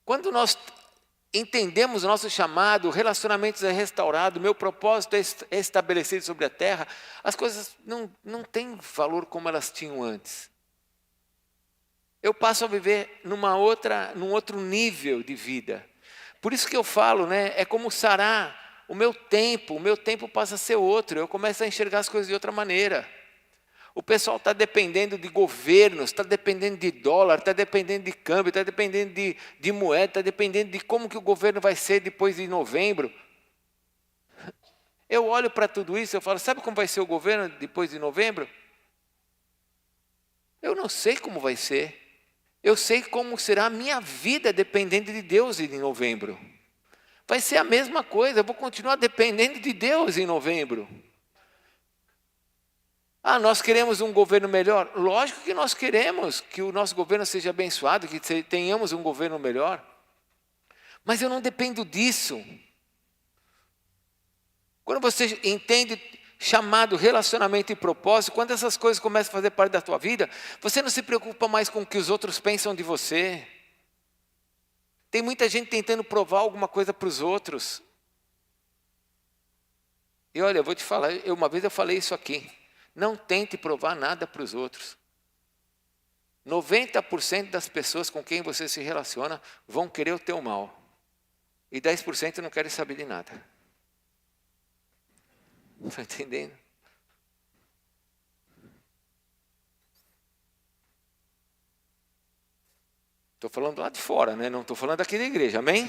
Quando nós entendemos o nosso chamado, o relacionamento é restaurado, o meu propósito é estabelecido sobre a terra, as coisas não têm valor como elas tinham antes. Eu passo a viver num outro nível de vida. Por isso que eu falo, né, é como sarar o meu tempo passa a ser outro, eu começo a enxergar as coisas de outra maneira. O pessoal está dependendo de governos, está dependendo de dólar, está dependendo de câmbio, está dependendo de moeda, está dependendo de como que o governo vai ser depois de novembro. Eu olho para tudo isso e falo, sabe como vai ser o governo depois de novembro? Eu não sei como vai ser. Eu sei como será a minha vida dependendo de Deus em novembro. Vai ser a mesma coisa, eu vou continuar dependendo de Deus em novembro. Nós queremos um governo melhor? Lógico que nós queremos que o nosso governo seja abençoado, que tenhamos um governo melhor. Mas eu não dependo disso. Quando você entende chamado, relacionamento e propósito, quando essas coisas começam a fazer parte da tua vida, você não se preocupa mais com o que os outros pensam de você. Tem muita gente tentando provar alguma coisa para os outros. E olha, eu vou te falar, uma vez eu falei isso aqui. Não tente provar nada para os outros. 90% das pessoas com quem você se relaciona vão querer o teu mal. E 10% não querem saber de nada. Está entendendo? Estou falando lá de fora, né? Não estou falando aqui da igreja, amém?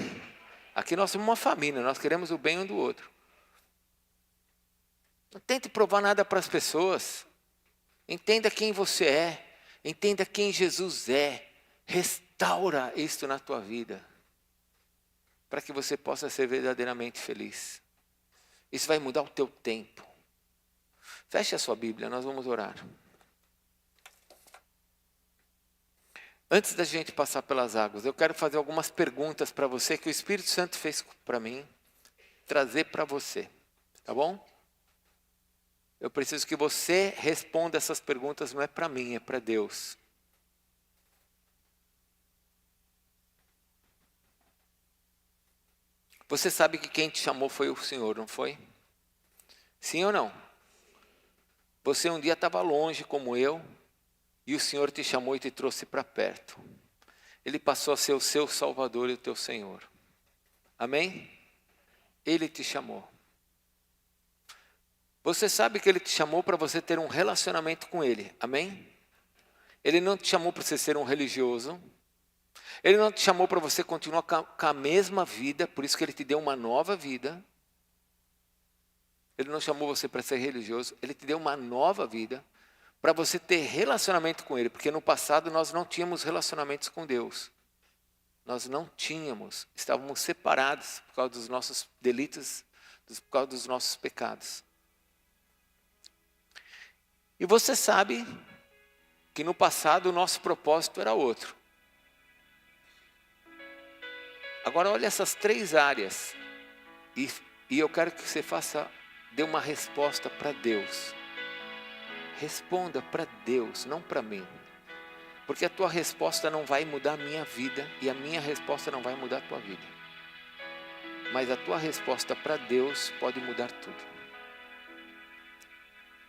Aqui nós somos uma família, nós queremos o bem um do outro. Não tente provar nada para as pessoas. Entenda quem você é. Entenda quem Jesus é. Restaura isto na tua vida. Para que você possa ser verdadeiramente feliz. Isso vai mudar o teu tempo. Feche a sua Bíblia, nós vamos orar. Antes da gente passar pelas águas, eu quero fazer algumas perguntas para você que o Espírito Santo fez para mim, trazer para você, tá bom? Eu preciso que você responda essas perguntas, não é para mim, é para Deus. Você sabe que quem te chamou foi o Senhor, não foi? Sim ou não? Você um dia estava longe como eu, e o Senhor te chamou e te trouxe para perto. Ele passou a ser o seu Salvador e o teu Senhor. Amém? Ele te chamou. Você sabe que Ele te chamou para você ter um relacionamento com Ele. Amém? Ele não te chamou para você ser um religioso. Ele não te chamou para você continuar com a mesma vida, por isso que Ele te deu uma nova vida. Ele não chamou você para ser religioso, Ele te deu uma nova vida para você ter relacionamento com Ele, porque no passado nós não tínhamos relacionamentos com Deus. Nós não tínhamos, estávamos separados por causa dos nossos delitos, por causa dos nossos pecados. E você sabe que no passado o nosso propósito era outro. Agora olha essas 3 áreas e eu quero que você dê uma resposta para Deus. Responda para Deus, não para mim. Porque a tua resposta não vai mudar a minha vida e a minha resposta não vai mudar a tua vida. Mas a tua resposta para Deus pode mudar tudo.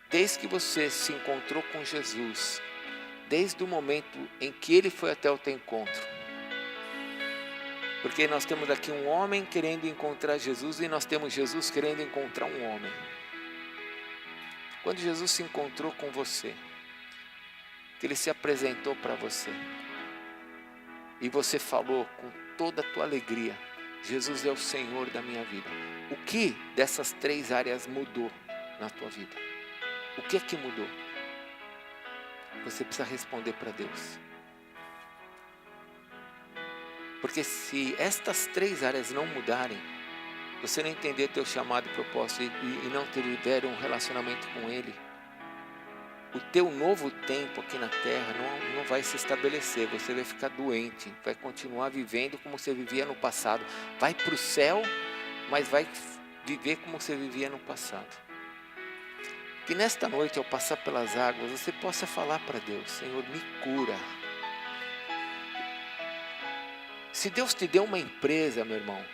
Desde que você se encontrou com Jesus, desde o momento em que Ele foi até o teu encontro. Porque nós temos aqui um homem querendo encontrar Jesus e nós temos Jesus querendo encontrar um homem. Quando Jesus se encontrou com você, que Ele se apresentou para você, e você falou com toda a tua alegria, Jesus é o Senhor da minha vida. O que dessas 3 áreas mudou na tua vida? O que é que mudou? Você precisa responder para Deus. Porque se estas 3 áreas não mudarem, você não entender teu chamado e propósito e não tiver um relacionamento com Ele, o teu novo tempo aqui na terra não vai se estabelecer. Você vai ficar doente, vai continuar vivendo como você vivia no passado. Vai para o céu, mas vai viver como você vivia no passado. Que nesta noite, ao passar pelas águas, você possa falar para Deus: Senhor, me cura. Se Deus te deu uma empresa, meu irmão,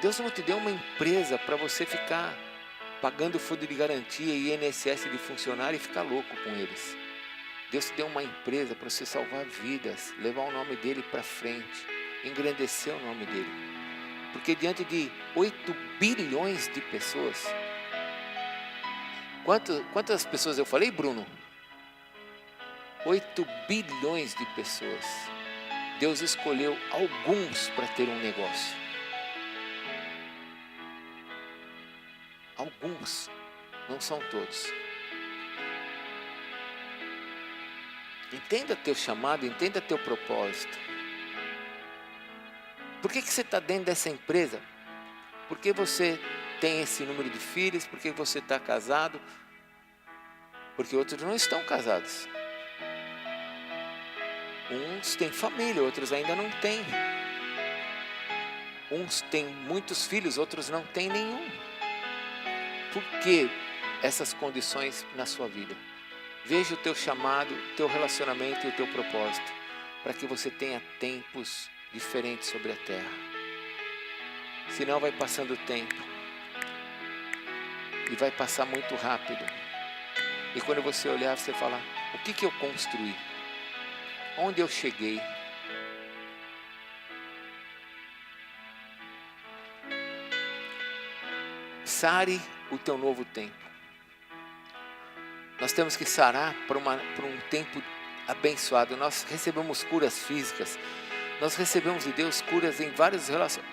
Deus não te deu uma empresa para você ficar pagando fundo de garantia e INSS de funcionário e ficar louco com eles. Deus te deu uma empresa para você salvar vidas, levar o nome dEle para frente, engrandecer o nome dEle. Porque diante de 8 bilhões de pessoas, quantas pessoas eu falei, Bruno? 8 bilhões de pessoas. Deus escolheu alguns para ter um negócio. Alguns, não são todos. Entenda teu chamado, entenda teu propósito. Por que você está dentro dessa empresa? Por que você tem esse número de filhos? Por que você está casado? Porque outros não estão casados. Uns têm família, outros ainda não têm. Uns têm muitos filhos, outros não têm nenhum. Por que essas condições na sua vida? Veja o teu chamado, o teu relacionamento e o teu propósito, para que você tenha tempos diferentes sobre a terra. Senão vai passando o tempo e vai passar muito rápido. E quando você olhar, você fala, o que eu construí? Onde eu cheguei? Sare o teu novo tempo. Nós temos que sarar para um tempo abençoado. Nós recebemos curas físicas. Nós recebemos de Deus curas em várias relações.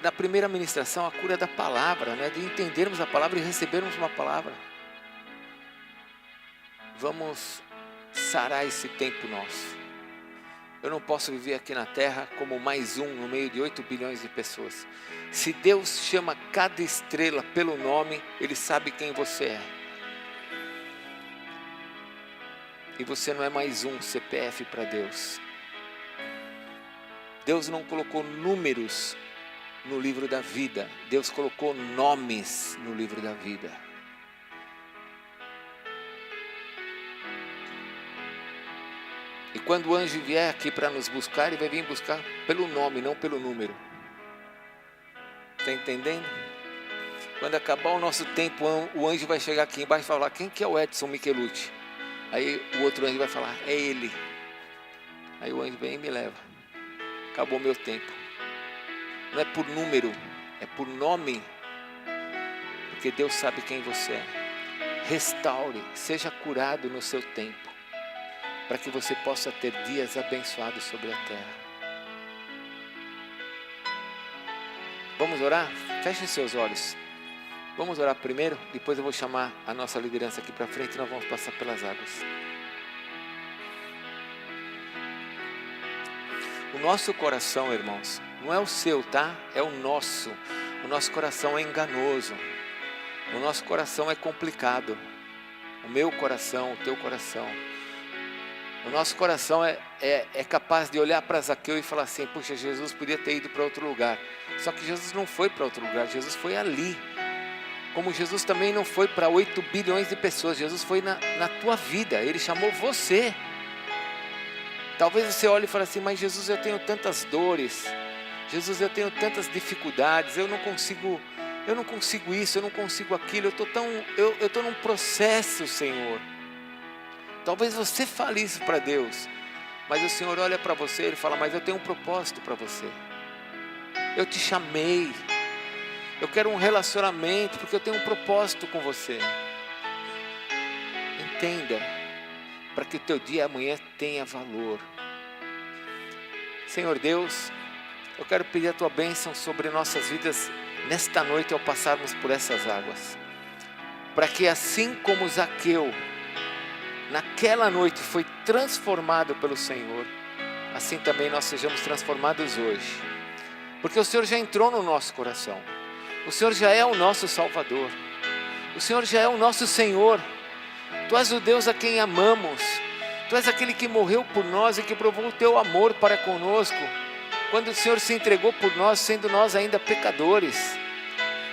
Na primeira ministração, a cura da palavra, né? De entendermos a palavra e recebermos uma palavra. Vamos sarar esse tempo nosso. Eu não posso viver aqui na terra como mais um no meio de 8 bilhões de pessoas. Se Deus chama cada estrela pelo nome, Ele sabe quem você é. E você não é mais um CPF para Deus. Deus não colocou números no livro da vida. Deus colocou nomes no livro da vida. E quando o anjo vier aqui para nos buscar, ele vai vir buscar pelo nome, não pelo número. Está entendendo? Quando acabar o nosso tempo, o anjo vai chegar aqui embaixo e falar, quem que é o Edson Michelucci? Aí o outro anjo vai falar, é ele. Aí o anjo vem e me leva. Acabou meu tempo. Não é por número, é por nome. Porque Deus sabe quem você é. Restaure, seja curado no seu tempo. Para que você possa ter dias abençoados sobre a terra. Vamos orar? Feche seus olhos. Vamos orar primeiro, depois eu vou chamar a nossa liderança aqui para frente e nós vamos passar pelas águas. O nosso coração, irmãos, não é o seu, tá? É o nosso. O nosso coração é enganoso. O nosso coração é complicado. O meu coração, o teu coração. O nosso coração é capaz de olhar para Zaqueu e falar assim, puxa, Jesus podia ter ido para outro lugar. Só que Jesus não foi para outro lugar, Jesus foi ali. Como Jesus também não foi para 8 bilhões de pessoas, Jesus foi na tua vida, Ele chamou você. Talvez você olhe e fale assim, mas Jesus, eu tenho tantas dores, Jesus, eu tenho tantas dificuldades, eu não consigo isso, eu não consigo aquilo, eu estou num processo, Senhor. Talvez você fale isso para Deus, mas o Senhor olha para você e Ele fala, mas eu tenho um propósito para você. Eu te chamei. Eu quero um relacionamento, porque eu tenho um propósito com você. Entenda, para que o teu dia amanhã tenha valor. Senhor Deus, eu quero pedir a tua bênção sobre nossas vidas nesta noite ao passarmos por essas águas. Para que assim como Zaqueu, naquela noite foi transformado pelo Senhor, assim também nós sejamos transformados hoje. Porque o Senhor já entrou no nosso coração. O Senhor já é o nosso Salvador. O Senhor já é o nosso Senhor. Tu és o Deus a quem amamos. Tu és aquele que morreu por nós e que provou o teu amor para conosco. Quando o Senhor se entregou por nós, sendo nós ainda pecadores.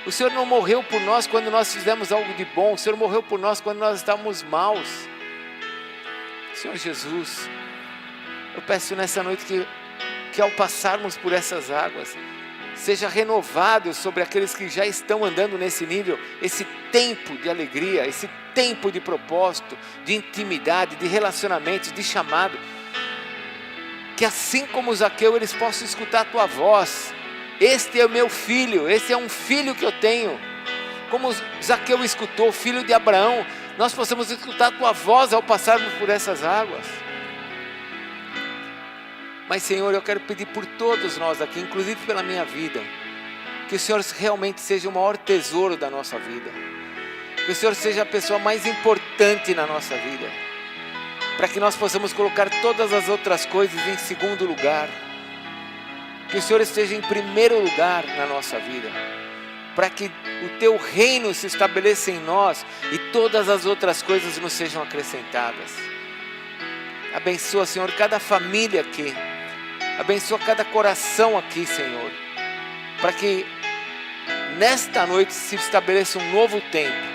O Senhor não morreu por nós quando nós fizemos algo de bom. O Senhor morreu por nós quando nós estávamos maus. Senhor Jesus, eu peço nessa noite que ao passarmos por essas águas, seja renovado sobre aqueles que já estão andando nesse nível, esse tempo de alegria, esse tempo de propósito, de intimidade, de relacionamentos, de chamado. Que assim como Zaqueu, eles possam escutar a tua voz. Este é o meu filho, esse é um filho que eu tenho. Como Zaqueu escutou, filho de Abraão, nós possamos escutar a tua voz ao passarmos por essas águas. Mas Senhor, eu quero pedir por todos nós aqui, inclusive pela minha vida, que o Senhor realmente seja o maior tesouro da nossa vida. Que o Senhor seja a pessoa mais importante na nossa vida. Para que nós possamos colocar todas as outras coisas em segundo lugar. Que o Senhor esteja em primeiro lugar na nossa vida. Para que o teu reino se estabeleça em nós e todas as outras coisas nos sejam acrescentadas. Abençoa, Senhor, cada família aqui. Abençoa cada coração aqui, Senhor. Para que nesta noite se estabeleça um novo tempo.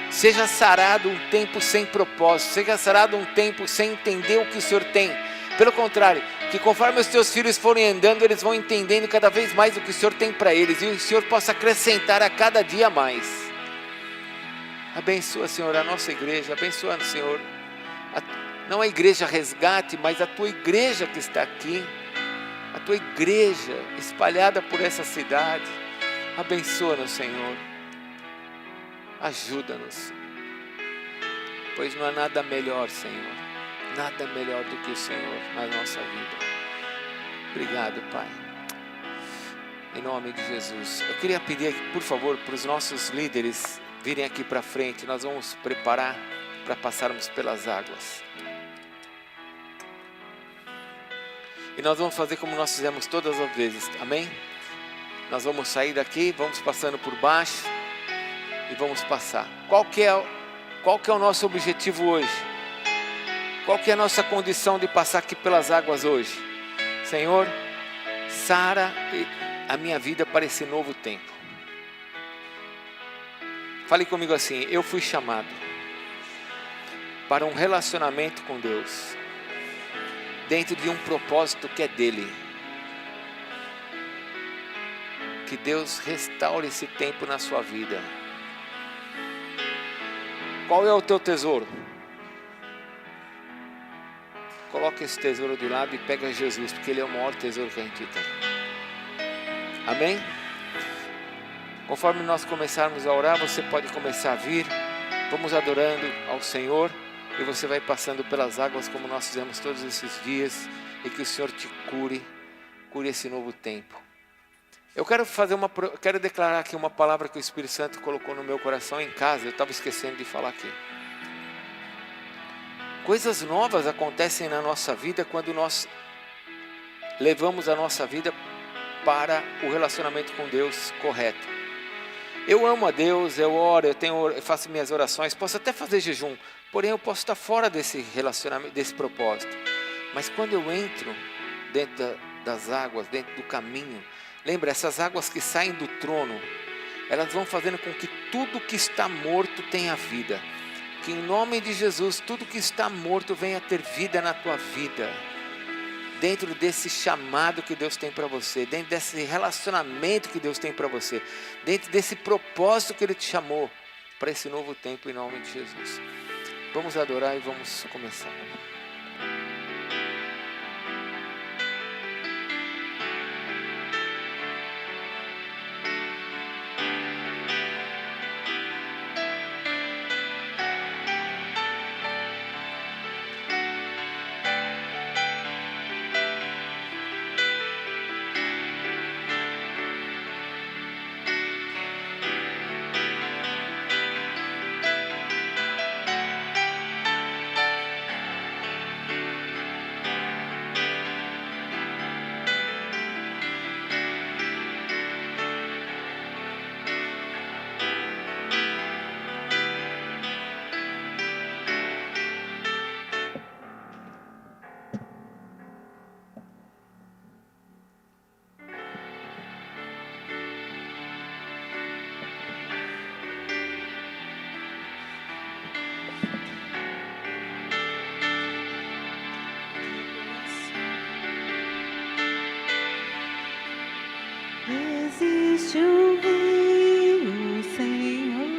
Seja sarado um tempo sem propósito. Seja sarado um tempo sem entender o que o Senhor tem. Pelo contrário, que conforme os teus filhos forem andando, eles vão entendendo cada vez mais o que o Senhor tem para eles. E o Senhor possa acrescentar a cada dia mais. Abençoa, Senhor, a nossa igreja. Abençoa, Senhor, não a igreja resgate, mas a tua igreja que está aqui. A tua igreja espalhada por essa cidade. Abençoa-nos, Senhor. Ajuda-nos. Pois não há nada melhor, Senhor. Nada melhor do que o Senhor na nossa vida. Obrigado, Pai. Em nome de Jesus. Eu queria pedir, por favor, para os nossos líderes virem aqui para frente. Nós vamos preparar para passarmos pelas águas. E nós vamos fazer como nós fizemos todas as vezes. Amém? Nós vamos sair daqui, vamos passando por baixo e vamos passar. Qual que é o nosso objetivo hoje? Qual que é a nossa condição de passar aqui pelas águas hoje? Senhor, sara a minha vida para esse novo tempo. Fale comigo assim: eu fui chamado para um relacionamento com Deus, dentro de um propósito que é dele. Que Deus restaure esse tempo na sua vida. Qual é o teu tesouro? Coloca esse tesouro de lado e pega Jesus, porque Ele é o maior tesouro que a gente tem. Amém? Conforme nós começarmos a orar, você pode começar a vir. Vamos adorando ao Senhor. E você vai passando pelas águas como nós fizemos todos esses dias. E que o Senhor te cure esse novo tempo. Eu quero declarar aqui uma palavra que o Espírito Santo colocou no meu coração em casa. Eu estava esquecendo de falar aqui. Coisas novas acontecem na nossa vida quando nós levamos a nossa vida para o relacionamento com Deus correto. Eu amo a Deus, eu oro, eu faço minhas orações, posso até fazer jejum, porém eu posso estar fora desse relacionamento, desse propósito. Mas quando eu entro dentro das águas, dentro do caminho, lembra, essas águas que saem do trono, elas vão fazendo com que tudo que está morto tenha vida. Que em nome de Jesus, tudo que está morto venha ter vida na tua vida. Dentro desse chamado que Deus tem para você, dentro desse relacionamento que Deus tem para você, dentro desse propósito que Ele te chamou para esse novo tempo, em nome de Jesus. Vamos adorar e vamos começar. Existe um rio, Senhor,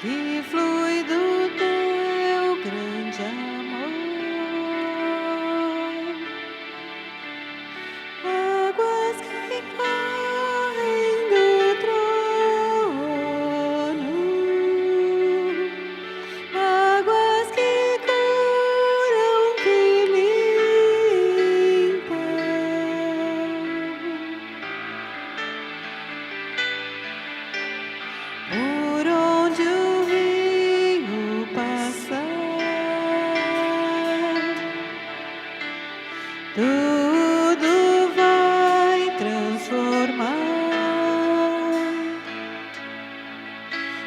que flui do teu grande amor. Águas que correm do trono, águas que curam, que por onde o rio passar, tudo vai transformar,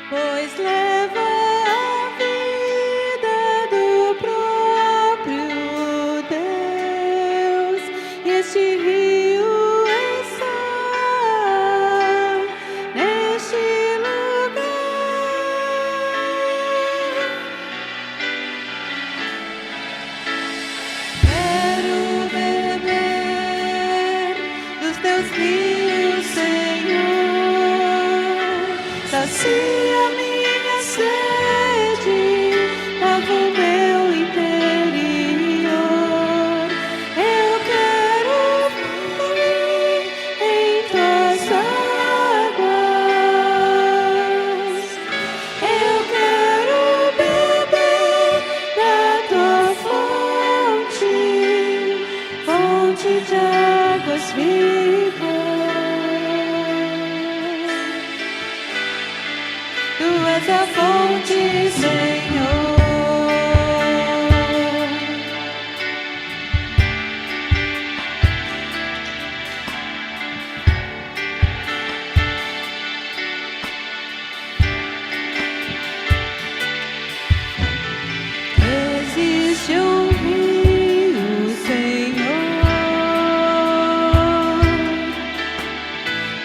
pois leva a vida do próprio Deus, e este rio está neste rios, Senhor. sacia minha sede, lava o meu interior. Eu quero fluir em tuas águas. Eu quero beber da tua fonte, fonte de águas vivas. Tu és a fonte, Senhor. Existe um rio, Senhor,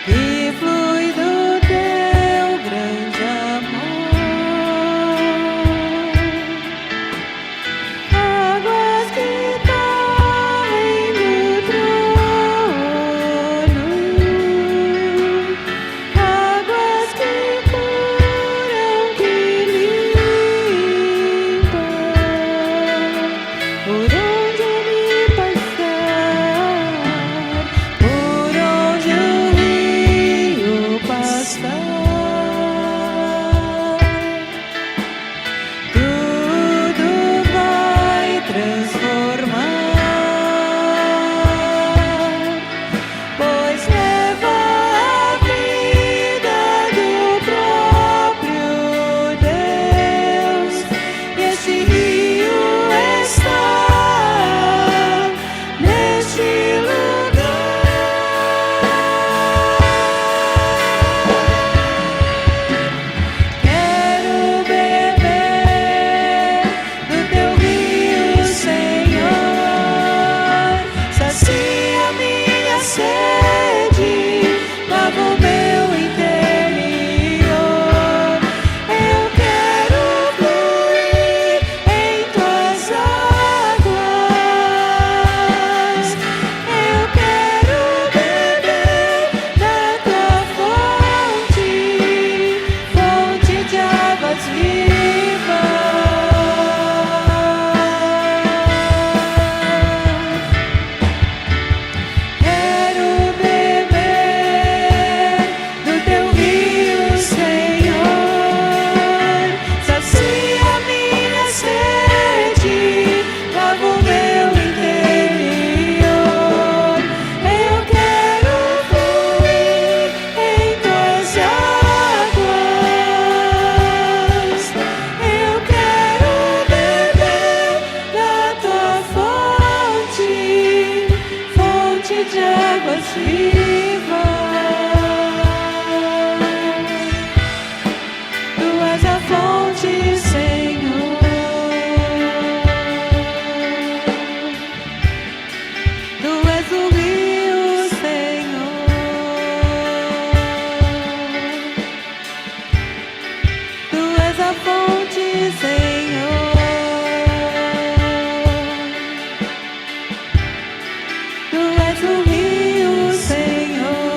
que flui do teu grande amor. Águas que correm do trono, águas que curam, que limpam. Por onde me passar, por onde o rio passar, tudo vai transformar, pois leva a vida do próprio Deus. E esse rio está neste lugar. Quero beber do teu rio, Senhor. Sacia minha sede, lava o meu interior. Eu quero fluir em tuas águas. Eu quero beber da tua fonte, fonte de águas vivas. Quero beber do teu rio, Senhor. Sacia minha sede, lava o meu interior. Eu quero fluir em tuas águas. Eu quero beber da tua fonte, fonte de águas vivas. Tu és a fonte, Senhor. Tu és o rio, Senhor. Tu és a fonte, Senhor. Tu és o rio, Senhor.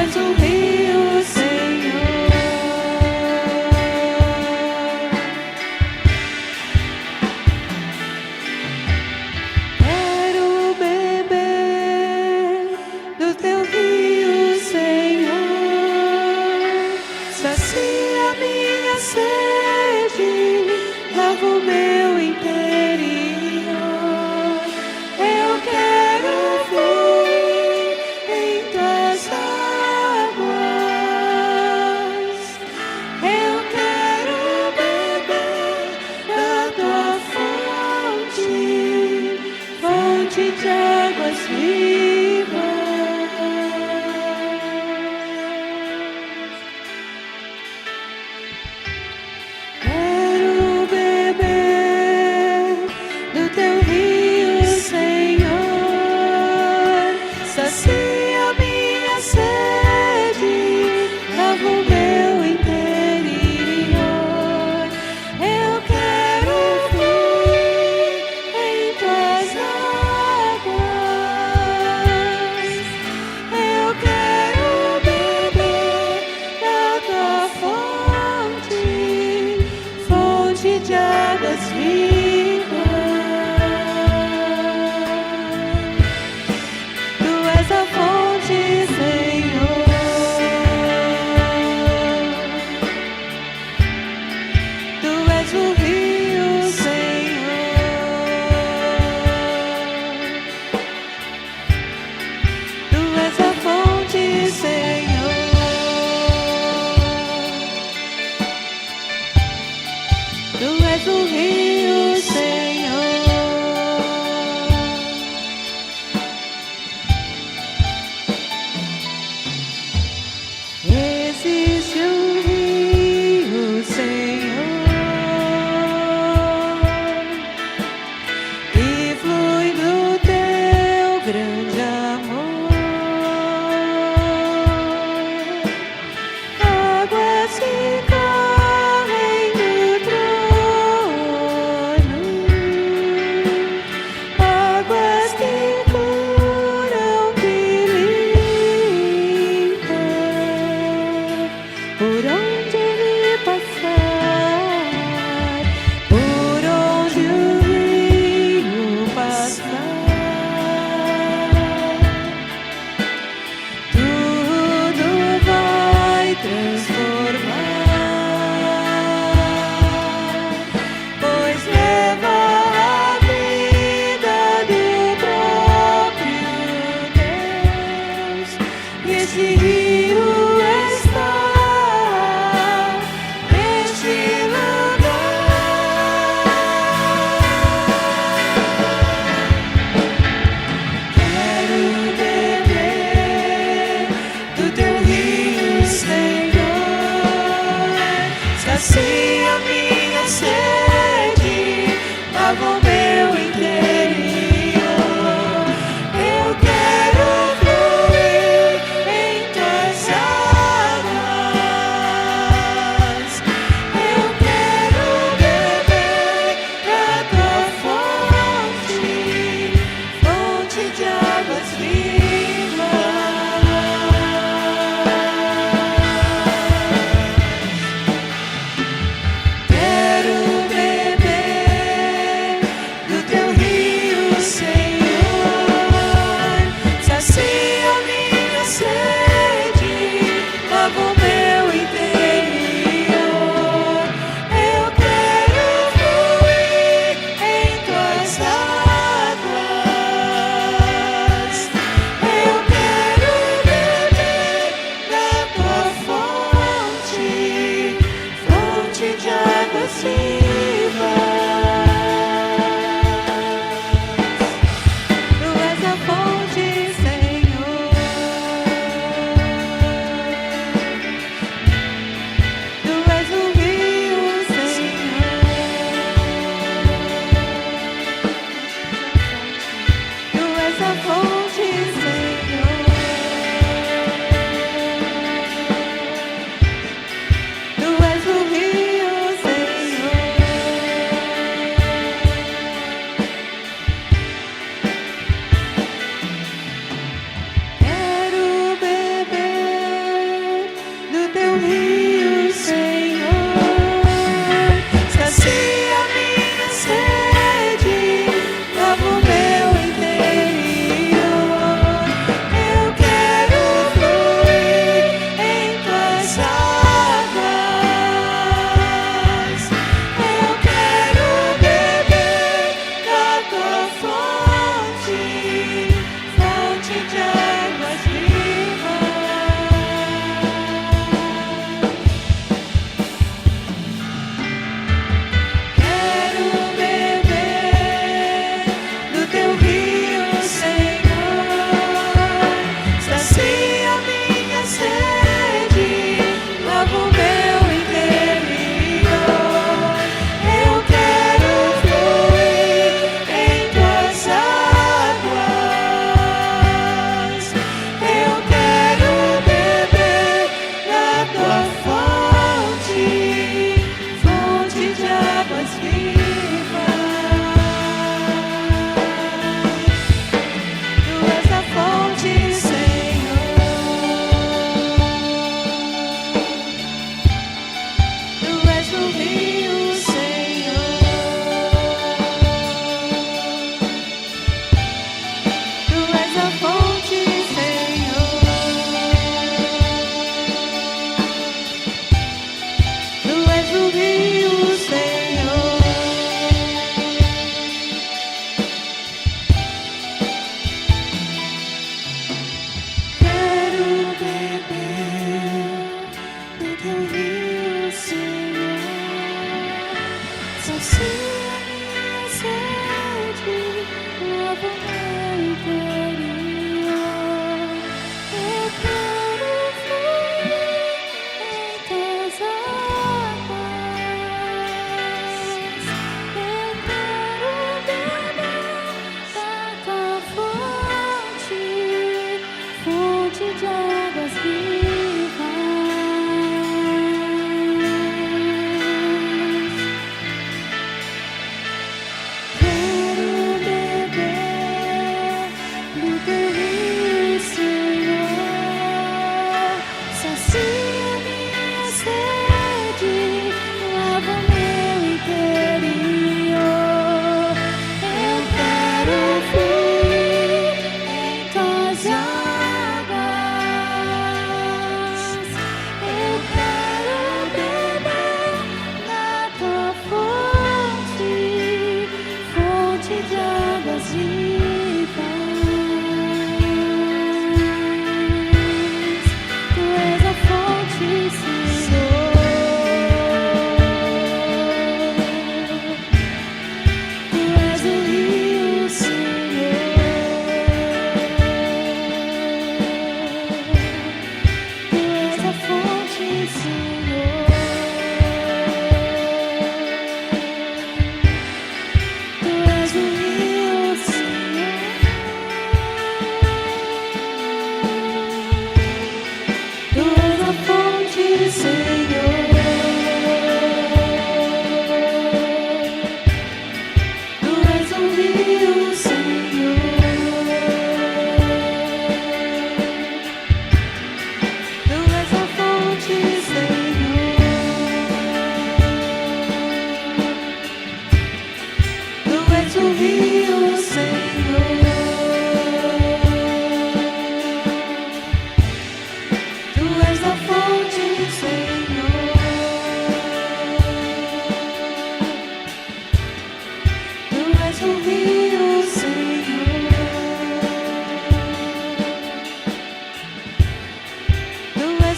és o rio, Senhor. Quero beber do teu rio, Senhor. Sacia minha sede, lava o meu interior. Eu quero fluir em tuas águas. Eu quero beber da tua fonte, fonte de águas vivas. Quero beber do teu rio, Senhor. Sacia minha sede, lava o meu interior. Eu quero fluir em tuas águas. Eu quero beber da tua fonte, fonte de águas vivas. Tu és a fonte, Senhor. Tu és o rio, Senhor. Tu és a fonte, Senhor. Tu és o rio, Senhor. Existe um rio, Senhor, que flui do teu grande amor. Águas que correm do trono, águas que curam, que limpam. Por onde ele passar, por onde o rio passar, tudo vai transformar, pois leva a vida do próprio Deus. E esse rio está neste lugar. Quero beber do teu rio, Senhor. Sacia minha sede, lava o meu interior. Eu quero fluir em tuas águas. Eu quero beber da tua fonte, fonte de águas vivas.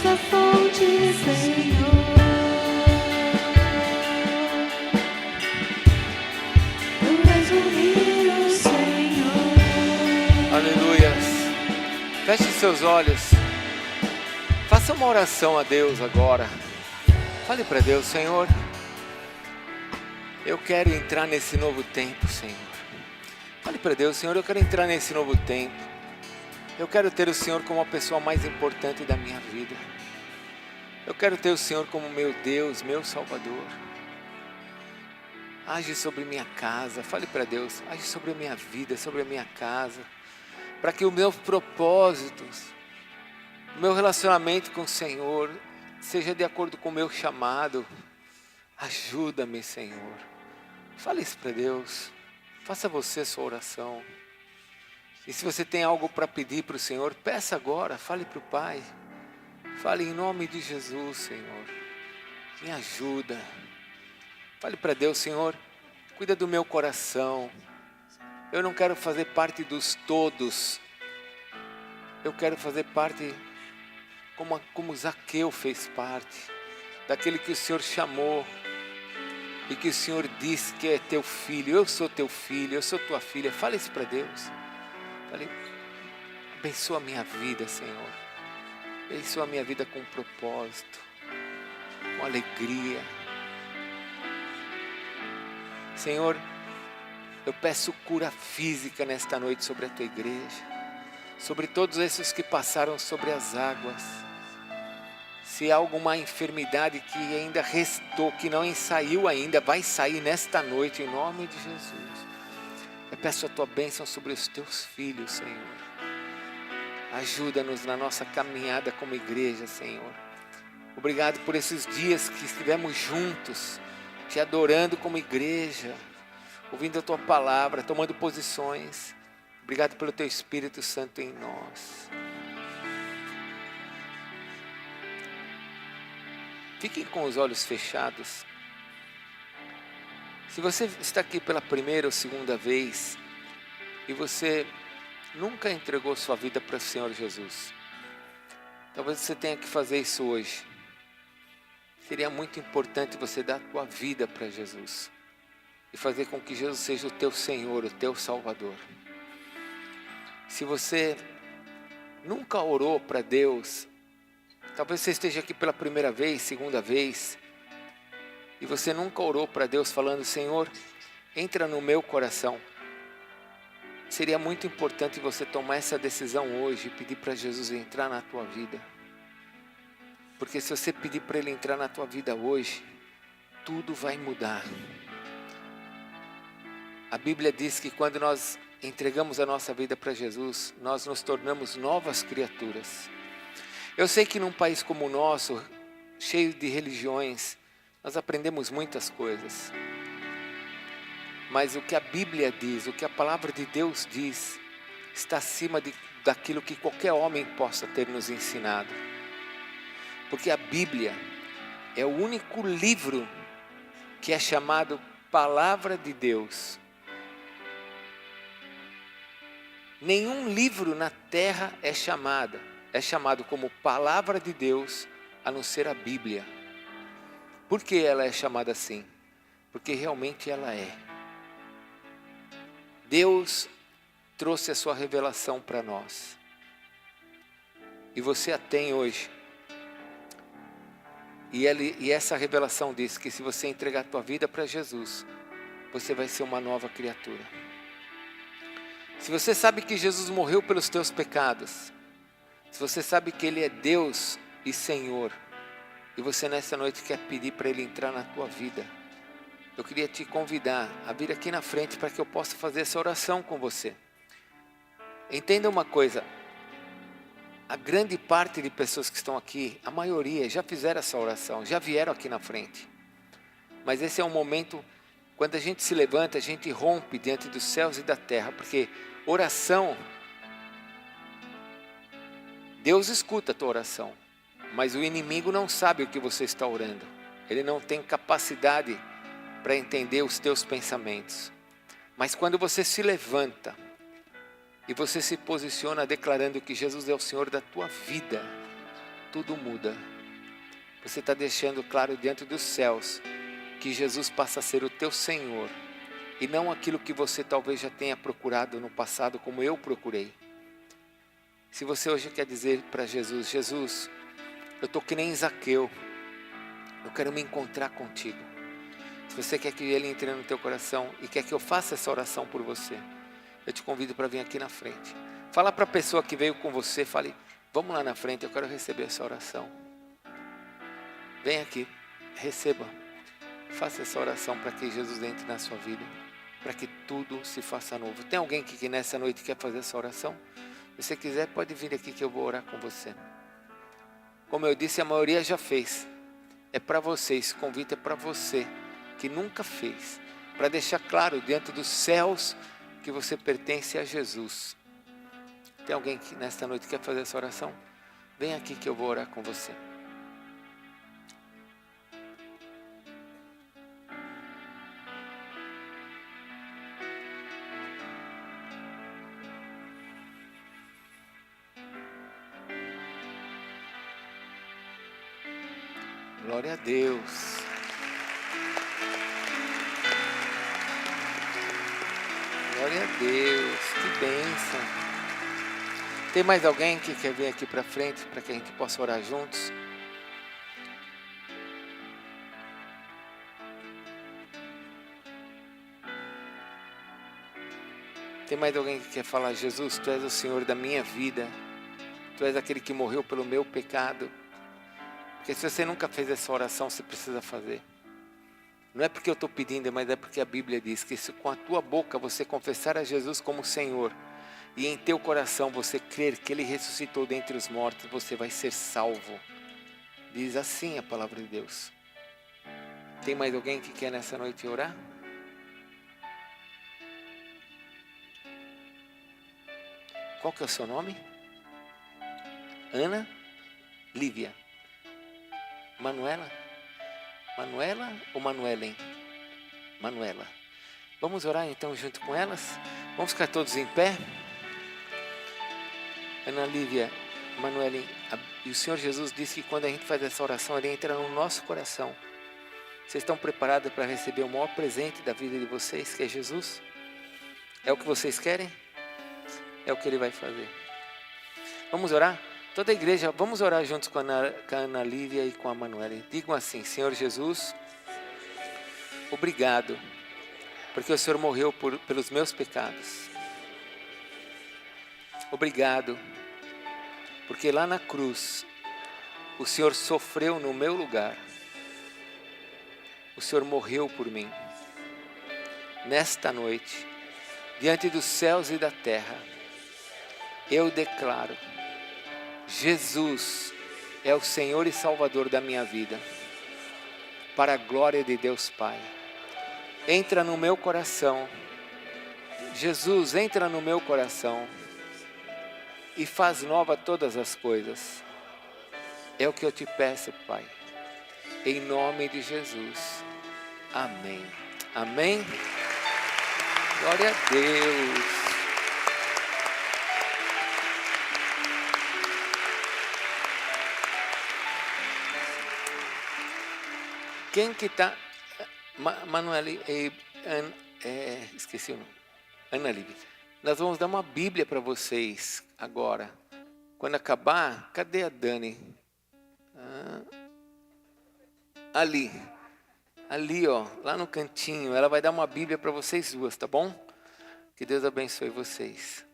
nossa fonte, Senhor. Tu és o rio, Senhor. Aleluias. Feche seus olhos. Faça uma oração a Deus agora. Fale para Deus: Senhor, eu quero entrar nesse novo tempo, Senhor. Fale para Deus: Senhor, eu quero entrar nesse novo tempo. Eu quero ter o Senhor como a pessoa mais importante da minha vida. Eu quero ter o Senhor como meu Deus, meu Salvador. Age sobre minha casa. Fale para Deus: age sobre a minha vida, sobre a minha casa, para que os meus propósitos, o meu relacionamento com o Senhor seja de acordo com o meu chamado. Ajuda-me, Senhor. Fale isso para Deus. Faça você sua oração. E se você tem algo para pedir para o Senhor, peça agora. Fale para o Pai. Fale em nome de Jesus, Senhor. Me ajuda. Fale para Deus: Senhor, cuida do meu coração. Eu não quero fazer parte dos todos. Eu quero fazer parte como Zaqueu fez parte, daquele que o Senhor chamou e que o Senhor disse que é teu filho. Eu sou teu filho, eu sou tua filha. Fale isso para Deus. Fale: abençoa a minha vida, Senhor. Abençoa a minha vida com propósito, com alegria. Senhor, eu peço cura física nesta noite sobre a tua igreja, sobre todos esses que passaram sobre as águas. Se há alguma enfermidade que ainda restou, que não saiu ainda, vai sair nesta noite, em nome de Jesus. Eu peço a tua bênção sobre os teus filhos, Senhor. Ajuda-nos na nossa caminhada como igreja, Senhor. Obrigado por esses dias que estivemos juntos, te adorando como igreja, ouvindo a tua palavra, tomando posições. Obrigado pelo teu Espírito Santo em nós. Fiquem com os olhos fechados. Se você está aqui pela primeira ou segunda vez e você nunca entregou sua vida para o Senhor Jesus, talvez você tenha que fazer isso hoje. Seria muito importante você dar a tua vida para Jesus e fazer com que Jesus seja o teu Senhor, o teu Salvador. Se você nunca orou para Deus, talvez você esteja aqui pela primeira vez, segunda vez, e você nunca orou para Deus falando: Senhor, entra no meu coração. Seria muito importante você tomar essa decisão hoje e pedir para Jesus entrar na tua vida. Porque se você pedir para Ele entrar na tua vida hoje, tudo vai mudar. A Bíblia diz que quando nós entregamos a nossa vida para Jesus, nós nos tornamos novas criaturas. Eu sei que num país como o nosso, cheio de religiões, nós aprendemos muitas coisas. Mas o que a Bíblia diz, o que a palavra de Deus diz, está acima daquilo que qualquer homem possa ter nos ensinado. Porque a Bíblia é o único livro que é chamado Palavra de Deus. Nenhum livro na terra é chamado como Palavra de Deus, a não ser a Bíblia. Por que ela é chamada assim? Porque realmente ela é. Deus trouxe a sua revelação para nós. E você a tem hoje. E essa revelação diz que se você entregar a tua vida para Jesus, você vai ser uma nova criatura. Se você sabe que Jesus morreu pelos teus pecados, se você sabe que Ele é Deus e Senhor, e você nessa noite quer pedir para Ele entrar na tua vida, eu queria te convidar a vir aqui na frente para que eu possa fazer essa oração com você. Entenda uma coisa, a grande parte de pessoas que estão aqui, a maioria já fizeram essa oração, já vieram aqui na frente. Mas esse é um momento, quando a gente se levanta, a gente rompe diante dos céus e da terra, porque oração, Deus escuta a tua oração, mas o inimigo não sabe o que você está orando. Ele não tem capacidade para entender os teus pensamentos. Mas quando você se levanta e você se posiciona declarando que Jesus é o Senhor da tua vida, tudo muda. Você está deixando claro diante dos céus que Jesus passa a ser o teu Senhor e não aquilo que você talvez já tenha procurado no passado como eu procurei. Se você hoje quer dizer para Jesus, Jesus, eu estou que nem Zaqueu, eu quero me encontrar contigo. Se você quer que Ele entre no teu coração e quer que eu faça essa oração por você, eu te convido para vir aqui na frente. Fala para a pessoa que veio com você, fale, vamos lá na frente, eu quero receber essa oração. Vem aqui, receba, faça essa oração para que Jesus entre na sua vida, para que tudo se faça novo. Tem alguém que nessa noite quer fazer essa oração? Se você quiser, pode vir aqui que eu vou orar com você. Como eu disse, a maioria já fez. É para você, esse convite é para você que nunca fez, para deixar claro diante dos céus que você pertence a Jesus. Tem alguém que nesta noite quer fazer essa oração? Vem aqui que eu vou orar com você. Glória a Deus. Glória a Deus, que bênção. Tem mais alguém que quer vir aqui para frente para que a gente possa orar juntos? Tem mais alguém que quer falar, Jesus, Tu és o Senhor da minha vida, Tu és aquele que morreu pelo meu pecado? Porque se você nunca fez essa oração, você precisa fazer. Não é porque eu estou pedindo, mas é porque a Bíblia diz que se com a tua boca você confessar a Jesus como Senhor e em teu coração você crer que Ele ressuscitou dentre os mortos, você vai ser salvo. Diz assim a palavra de Deus. Tem mais alguém que quer nessa noite orar? Qual que é o seu nome? Ana Lívia. Manuela? Manuela ou Manuelen? Manuela. Vamos orar então junto com elas? Vamos ficar todos em pé? Ana Lívia, Manuelen, e o Senhor Jesus disse que quando a gente faz essa oração, Ele entra no nosso coração. Vocês estão preparados para receber o maior presente da vida de vocês, que é Jesus? É o que vocês querem? É o que Ele vai fazer. Vamos orar? Toda a igreja, vamos orar juntos com a Ana Lívia e com a Manuela. Digam assim, Senhor Jesus, obrigado, porque o Senhor morreu pelos meus pecados. Obrigado, porque lá na cruz, o Senhor sofreu no meu lugar. O Senhor morreu por mim. Nesta noite, diante dos céus e da terra, eu declaro, Jesus é o Senhor e Salvador da minha vida, para a glória de Deus Pai. Entra no meu coração, Jesus, entra no meu coração e faz nova todas as coisas. É o que eu te peço, Pai, em nome de Jesus. Amém. Amém. Glória a Deus. Quem que está... Manuela esqueci o nome. Ana Lívia. Nós vamos dar uma Bíblia para vocês agora. Quando acabar, cadê a Dani? Ali, ó, lá no cantinho. Ela vai dar uma Bíblia para vocês duas, tá bom? Que Deus abençoe vocês.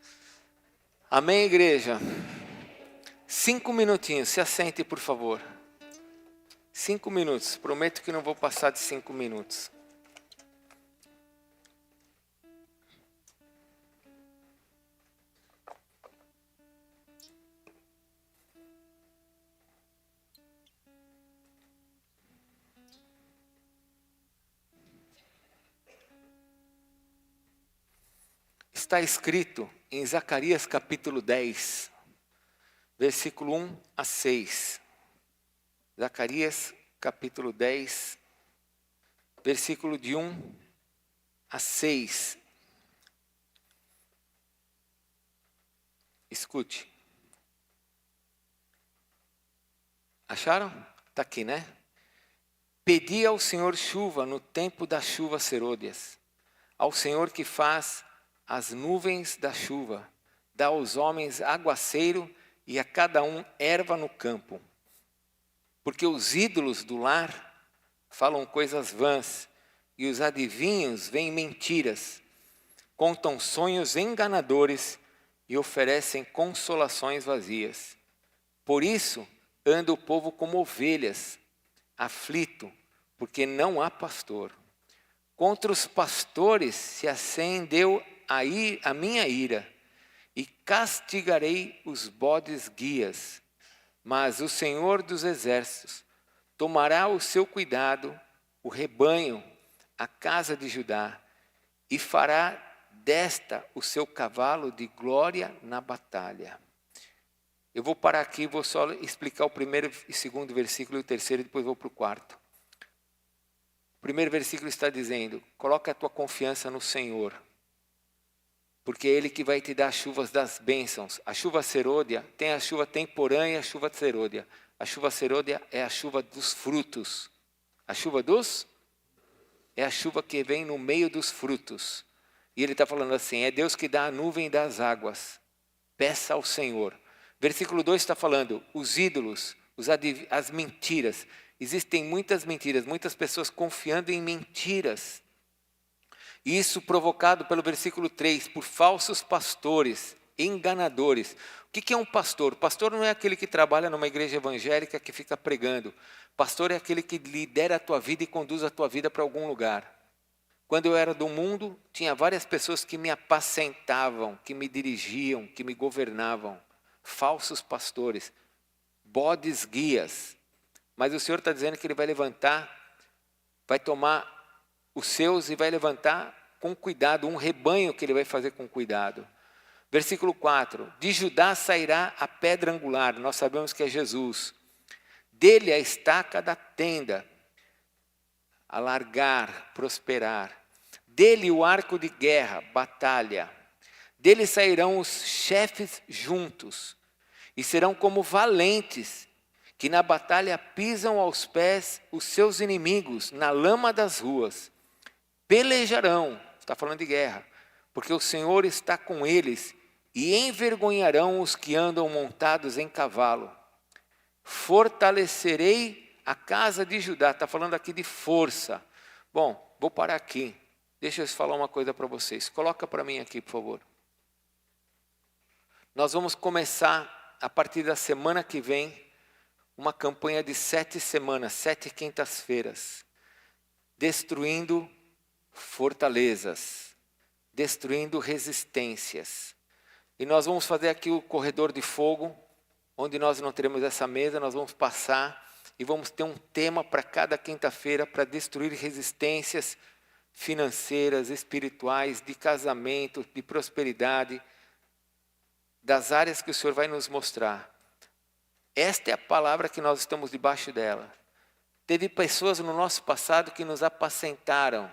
Amém, igreja? 5 minutinhos, se assente, por favor. 5 minutos, prometo que não vou passar de 5 minutos. Está escrito em Zacarias capítulo 10, versículo 1 a 6. Zacarias capítulo 10, versículo de 1 a 6. Escute. Acharam? Está aqui, né? Pedi ao Senhor chuva no tempo das chuvas serôdias, ao Senhor que faz as nuvens da chuva, dá aos homens aguaceiro e a cada um erva no campo. Porque os ídolos do lar falam coisas vãs, e os adivinhos veem mentiras, contam sonhos enganadores e oferecem consolações vazias. Por isso anda o povo como ovelhas, aflito, porque não há pastor. Contra os pastores se acendeu a minha ira, e castigarei os bodes guias. Mas o Senhor dos exércitos tomará o seu cuidado, o rebanho, a casa de Judá, e fará desta o seu cavalo de glória na batalha. Eu vou parar aqui, vou só explicar o primeiro e segundo versículo e o terceiro, e depois vou para o quarto. O primeiro versículo está dizendo: coloca a tua confiança no Senhor, porque é Ele que vai te dar as chuvas das bênçãos. A chuva serôdia, tem a chuva temporã e a chuva serôdia. A chuva serôdia é a chuva dos frutos. A chuva é a chuva que vem no meio dos frutos. E ele está falando assim, é Deus que dá a nuvem das águas. Peça ao Senhor. Versículo 2 está falando, os ídolos, as mentiras. Existem muitas mentiras, muitas pessoas confiando em mentiras. E isso provocado pelo versículo 3, por falsos pastores, enganadores. O que é um pastor? Pastor não é aquele que trabalha numa igreja evangélica que fica pregando. Pastor é aquele que lidera a tua vida e conduz a tua vida para algum lugar. Quando eu era do mundo, tinha várias pessoas que me apacentavam, que me dirigiam, que me governavam. Falsos pastores, bodes guias. Mas o Senhor está dizendo que Ele vai levantar, vai tomar os seus e vai levantar com cuidado, um rebanho que Ele vai fazer com cuidado. Versículo 4, de Judá sairá a pedra angular, nós sabemos que é Jesus. Dele a estaca da tenda, alargar, prosperar. Dele o arco de guerra, batalha. Dele sairão os chefes juntos, e serão como valentes, que na batalha pisam aos pés os seus inimigos, na lama das ruas. Pelejarão, está falando de guerra, porque o Senhor está com eles, e envergonharão os que andam montados em cavalo. Fortalecerei a casa de Judá, está falando aqui de força. Bom, vou parar aqui, deixa eu falar uma coisa para vocês, coloca para mim aqui, por favor. Nós vamos começar, a partir da semana que vem, uma campanha de 7 semanas, 7 quintas-feiras, destruindo fortalezas, destruindo resistências. E nós vamos fazer aqui o corredor de fogo, onde nós não teremos essa mesa, nós vamos passar e vamos ter um tema para cada quinta-feira para destruir resistências financeiras, espirituais, de casamento, de prosperidade, das áreas que o Senhor vai nos mostrar. Esta é a palavra que nós estamos debaixo dela. Teve pessoas no nosso passado que nos apacentaram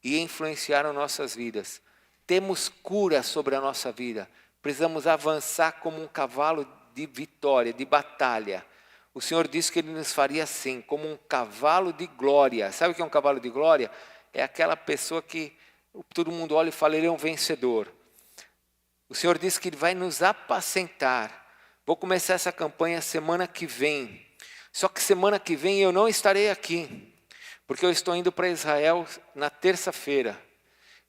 e influenciaram nossas vidas. Temos cura sobre a nossa vida. Precisamos avançar como um cavalo de vitória, de batalha. O Senhor disse que Ele nos faria assim, como um cavalo de glória. Sabe o que é um cavalo de glória? É aquela pessoa que todo mundo olha e fala, ele é um vencedor. O Senhor disse que Ele vai nos apacentar. Vou começar essa campanha semana que vem. Só que semana que vem eu não estarei aqui, porque eu estou indo para Israel na terça-feira.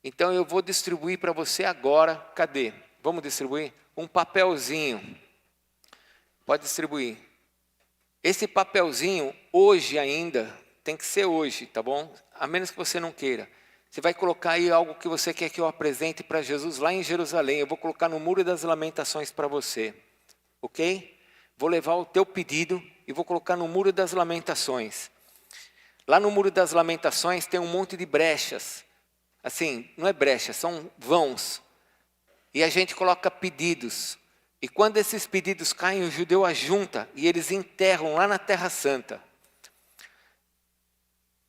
Então eu vou distribuir para você agora, cadê? Vamos distribuir? Um papelzinho. Pode distribuir. Esse papelzinho, hoje ainda, tem que ser hoje, tá bom? A menos que você não queira. Você vai colocar aí algo que você quer que eu apresente para Jesus lá em Jerusalém. Eu vou colocar no Muro das Lamentações para você. Ok? Vou levar o teu pedido e vou colocar no Muro das Lamentações. Lá no Muro das Lamentações tem um monte de brechas. Assim, não é brecha, são vãos. E a gente coloca pedidos. E quando esses pedidos caem, o judeu ajunta e eles enterram lá na Terra Santa.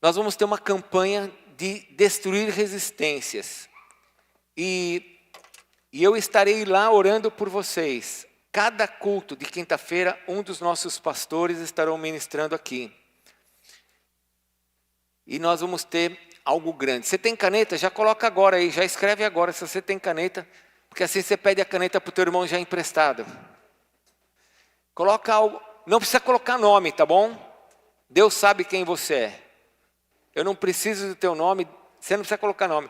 Nós vamos ter uma campanha de destruir resistências. E eu estarei lá orando por vocês. Cada culto de quinta-feira, um dos nossos pastores estarão ministrando aqui. E nós vamos ter algo grande. Você tem caneta? Já coloca agora aí, já escreve agora se você tem caneta, porque assim você pede a caneta para o teu irmão já emprestado. Coloca algo, não precisa colocar nome, tá bom? Deus sabe quem você é. Eu não preciso do teu nome, você não precisa colocar nome.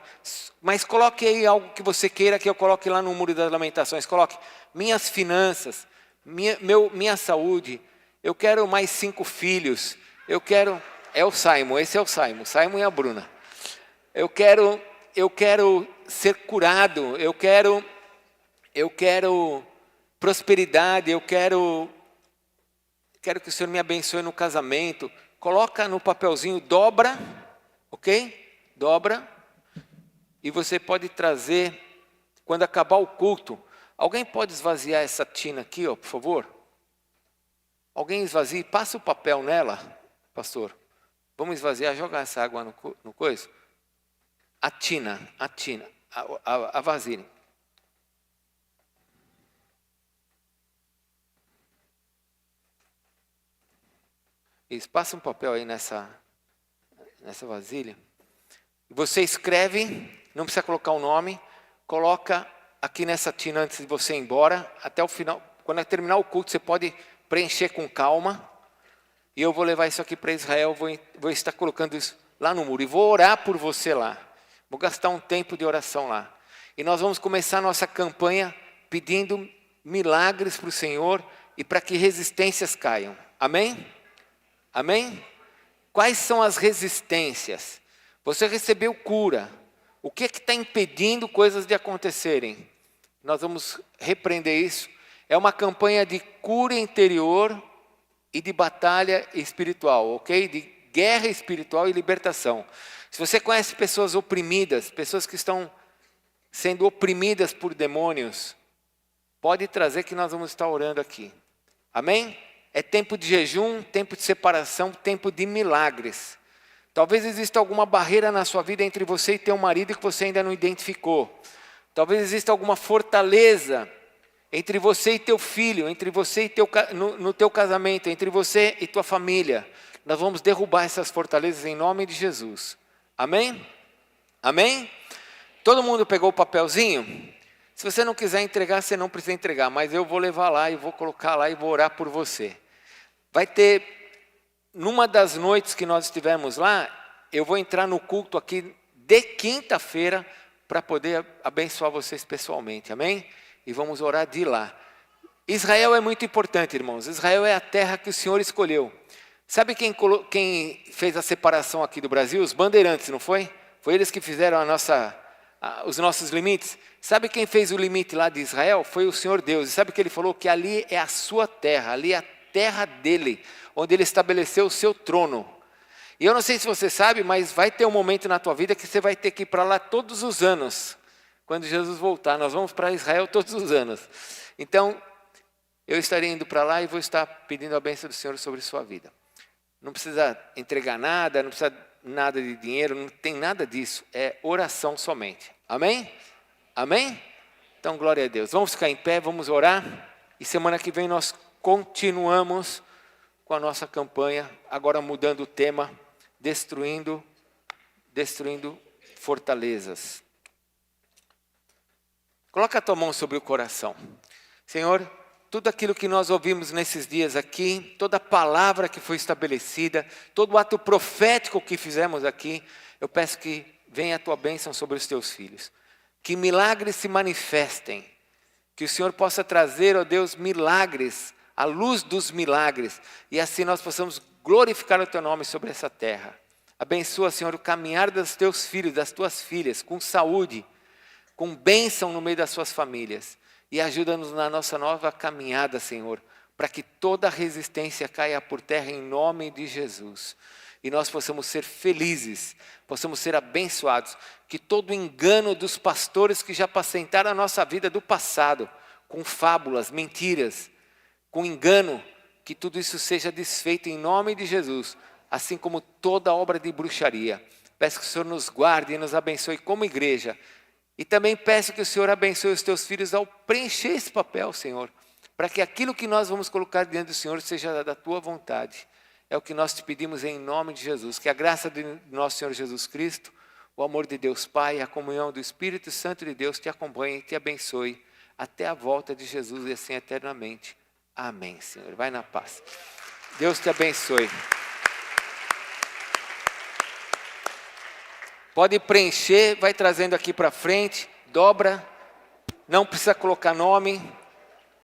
Mas coloque aí algo que você queira que eu coloque lá no Muro das Lamentações. Coloque minhas finanças, minha saúde, eu quero mais 5 filhos, eu quero... É o Simon, esse é o Simon e a Bruna. Eu quero ser curado, eu quero prosperidade, eu quero que o Senhor me abençoe no casamento. Coloca no papelzinho, dobra, ok? Dobra. E você pode trazer, quando acabar o culto, alguém pode esvaziar essa tina aqui, ó, por favor? Alguém esvazie, passa o papel nela, pastor. Vamos esvaziar, jogar essa água no coiso. A tina, a vasilha. Isso, passa um papel aí nessa vasilha. Você escreve, não precisa colocar o nome, coloca aqui nessa tina antes de você ir embora, até o final. Quando terminar o culto, você pode preencher com calma. E eu vou levar isso aqui para Israel, vou estar colocando isso lá no muro. E vou orar por você lá. Vou gastar um tempo de oração lá. E nós vamos começar a nossa campanha pedindo milagres para o Senhor e para que resistências caiam. Amém? Amém? Quais são as resistências? Você recebeu cura. O que está impedindo coisas de acontecerem? Nós vamos repreender isso. É uma campanha de cura interior e de batalha espiritual, ok? De guerra espiritual e libertação. Se você conhece pessoas oprimidas, pessoas que estão sendo oprimidas por demônios, pode trazer que nós vamos estar orando aqui. Amém? É tempo de jejum, tempo de separação, tempo de milagres. Talvez exista alguma barreira na sua vida entre você e teu marido que você ainda não identificou. Talvez exista alguma fortaleza entre você e teu filho, entre você e no teu casamento, entre você e tua família. Nós vamos derrubar essas fortalezas em nome de Jesus. Amém? Amém? Todo mundo pegou o papelzinho? Se você não quiser entregar, você não precisa entregar, mas eu vou levar lá e vou colocar lá e vou orar por você. Vai ter, numa das noites que nós estivemos lá, eu vou entrar no culto aqui de quinta-feira para poder abençoar vocês pessoalmente, amém? E vamos orar de lá. Israel é muito importante, irmãos. Israel é a terra que o Senhor escolheu. Sabe quem fez a separação aqui do Brasil? Os bandeirantes, não foi? Foi eles que fizeram os nossos limites. Sabe quem fez o limite lá de Israel? Foi o Senhor Deus. E sabe que Ele falou? Que ali é a sua terra, ali é a terra dEle, onde Ele estabeleceu o seu trono. E eu não sei se você sabe, mas vai ter um momento na tua vida que você vai ter que ir para lá todos os anos. Quando Jesus voltar, nós vamos para Israel todos os anos. Então, eu estarei indo para lá e vou estar pedindo a bênção do Senhor sobre sua vida. Não precisa entregar nada, não precisa nada de dinheiro, não tem nada disso. É oração somente. Amém? Amém? Então, glória a Deus. Vamos ficar em pé, vamos orar. E semana que vem nós continuamos com a nossa campanha, agora mudando o tema, destruindo fortalezas. Coloca a tua mão sobre o coração. Senhor, tudo aquilo que nós ouvimos nesses dias aqui, toda palavra que foi estabelecida, todo ato profético que fizemos aqui, eu peço que venha a tua bênção sobre os teus filhos. Que milagres se manifestem. Que o Senhor possa trazer, ó Deus, milagres, a luz dos milagres. E assim nós possamos glorificar o teu nome sobre essa terra. Abençoa, Senhor, o caminhar dos teus filhos, das tuas filhas, com saúde, com bênção no meio das suas famílias. E ajuda-nos na nossa nova caminhada, Senhor, para que toda resistência caia por terra em nome de Jesus. E nós possamos ser felizes, possamos ser abençoados. Que todo engano dos pastores que já apacentaram a nossa vida do passado, com fábulas, mentiras, com engano, que tudo isso seja desfeito em nome de Jesus, assim como toda obra de bruxaria. Peço que o Senhor nos guarde e nos abençoe como igreja. E também peço que o Senhor abençoe os teus filhos ao preencher esse papel, Senhor, para que aquilo que nós vamos colocar diante do Senhor seja da tua vontade. É o que nós te pedimos em nome de Jesus. Que a graça de nosso Senhor Jesus Cristo, o amor de Deus Pai, a comunhão do Espírito Santo de Deus te acompanhe e te abençoe até a volta de Jesus e assim eternamente. Amém, Senhor. Vai na paz. Deus te abençoe. Pode preencher, vai trazendo aqui para frente, dobra, não precisa colocar nome.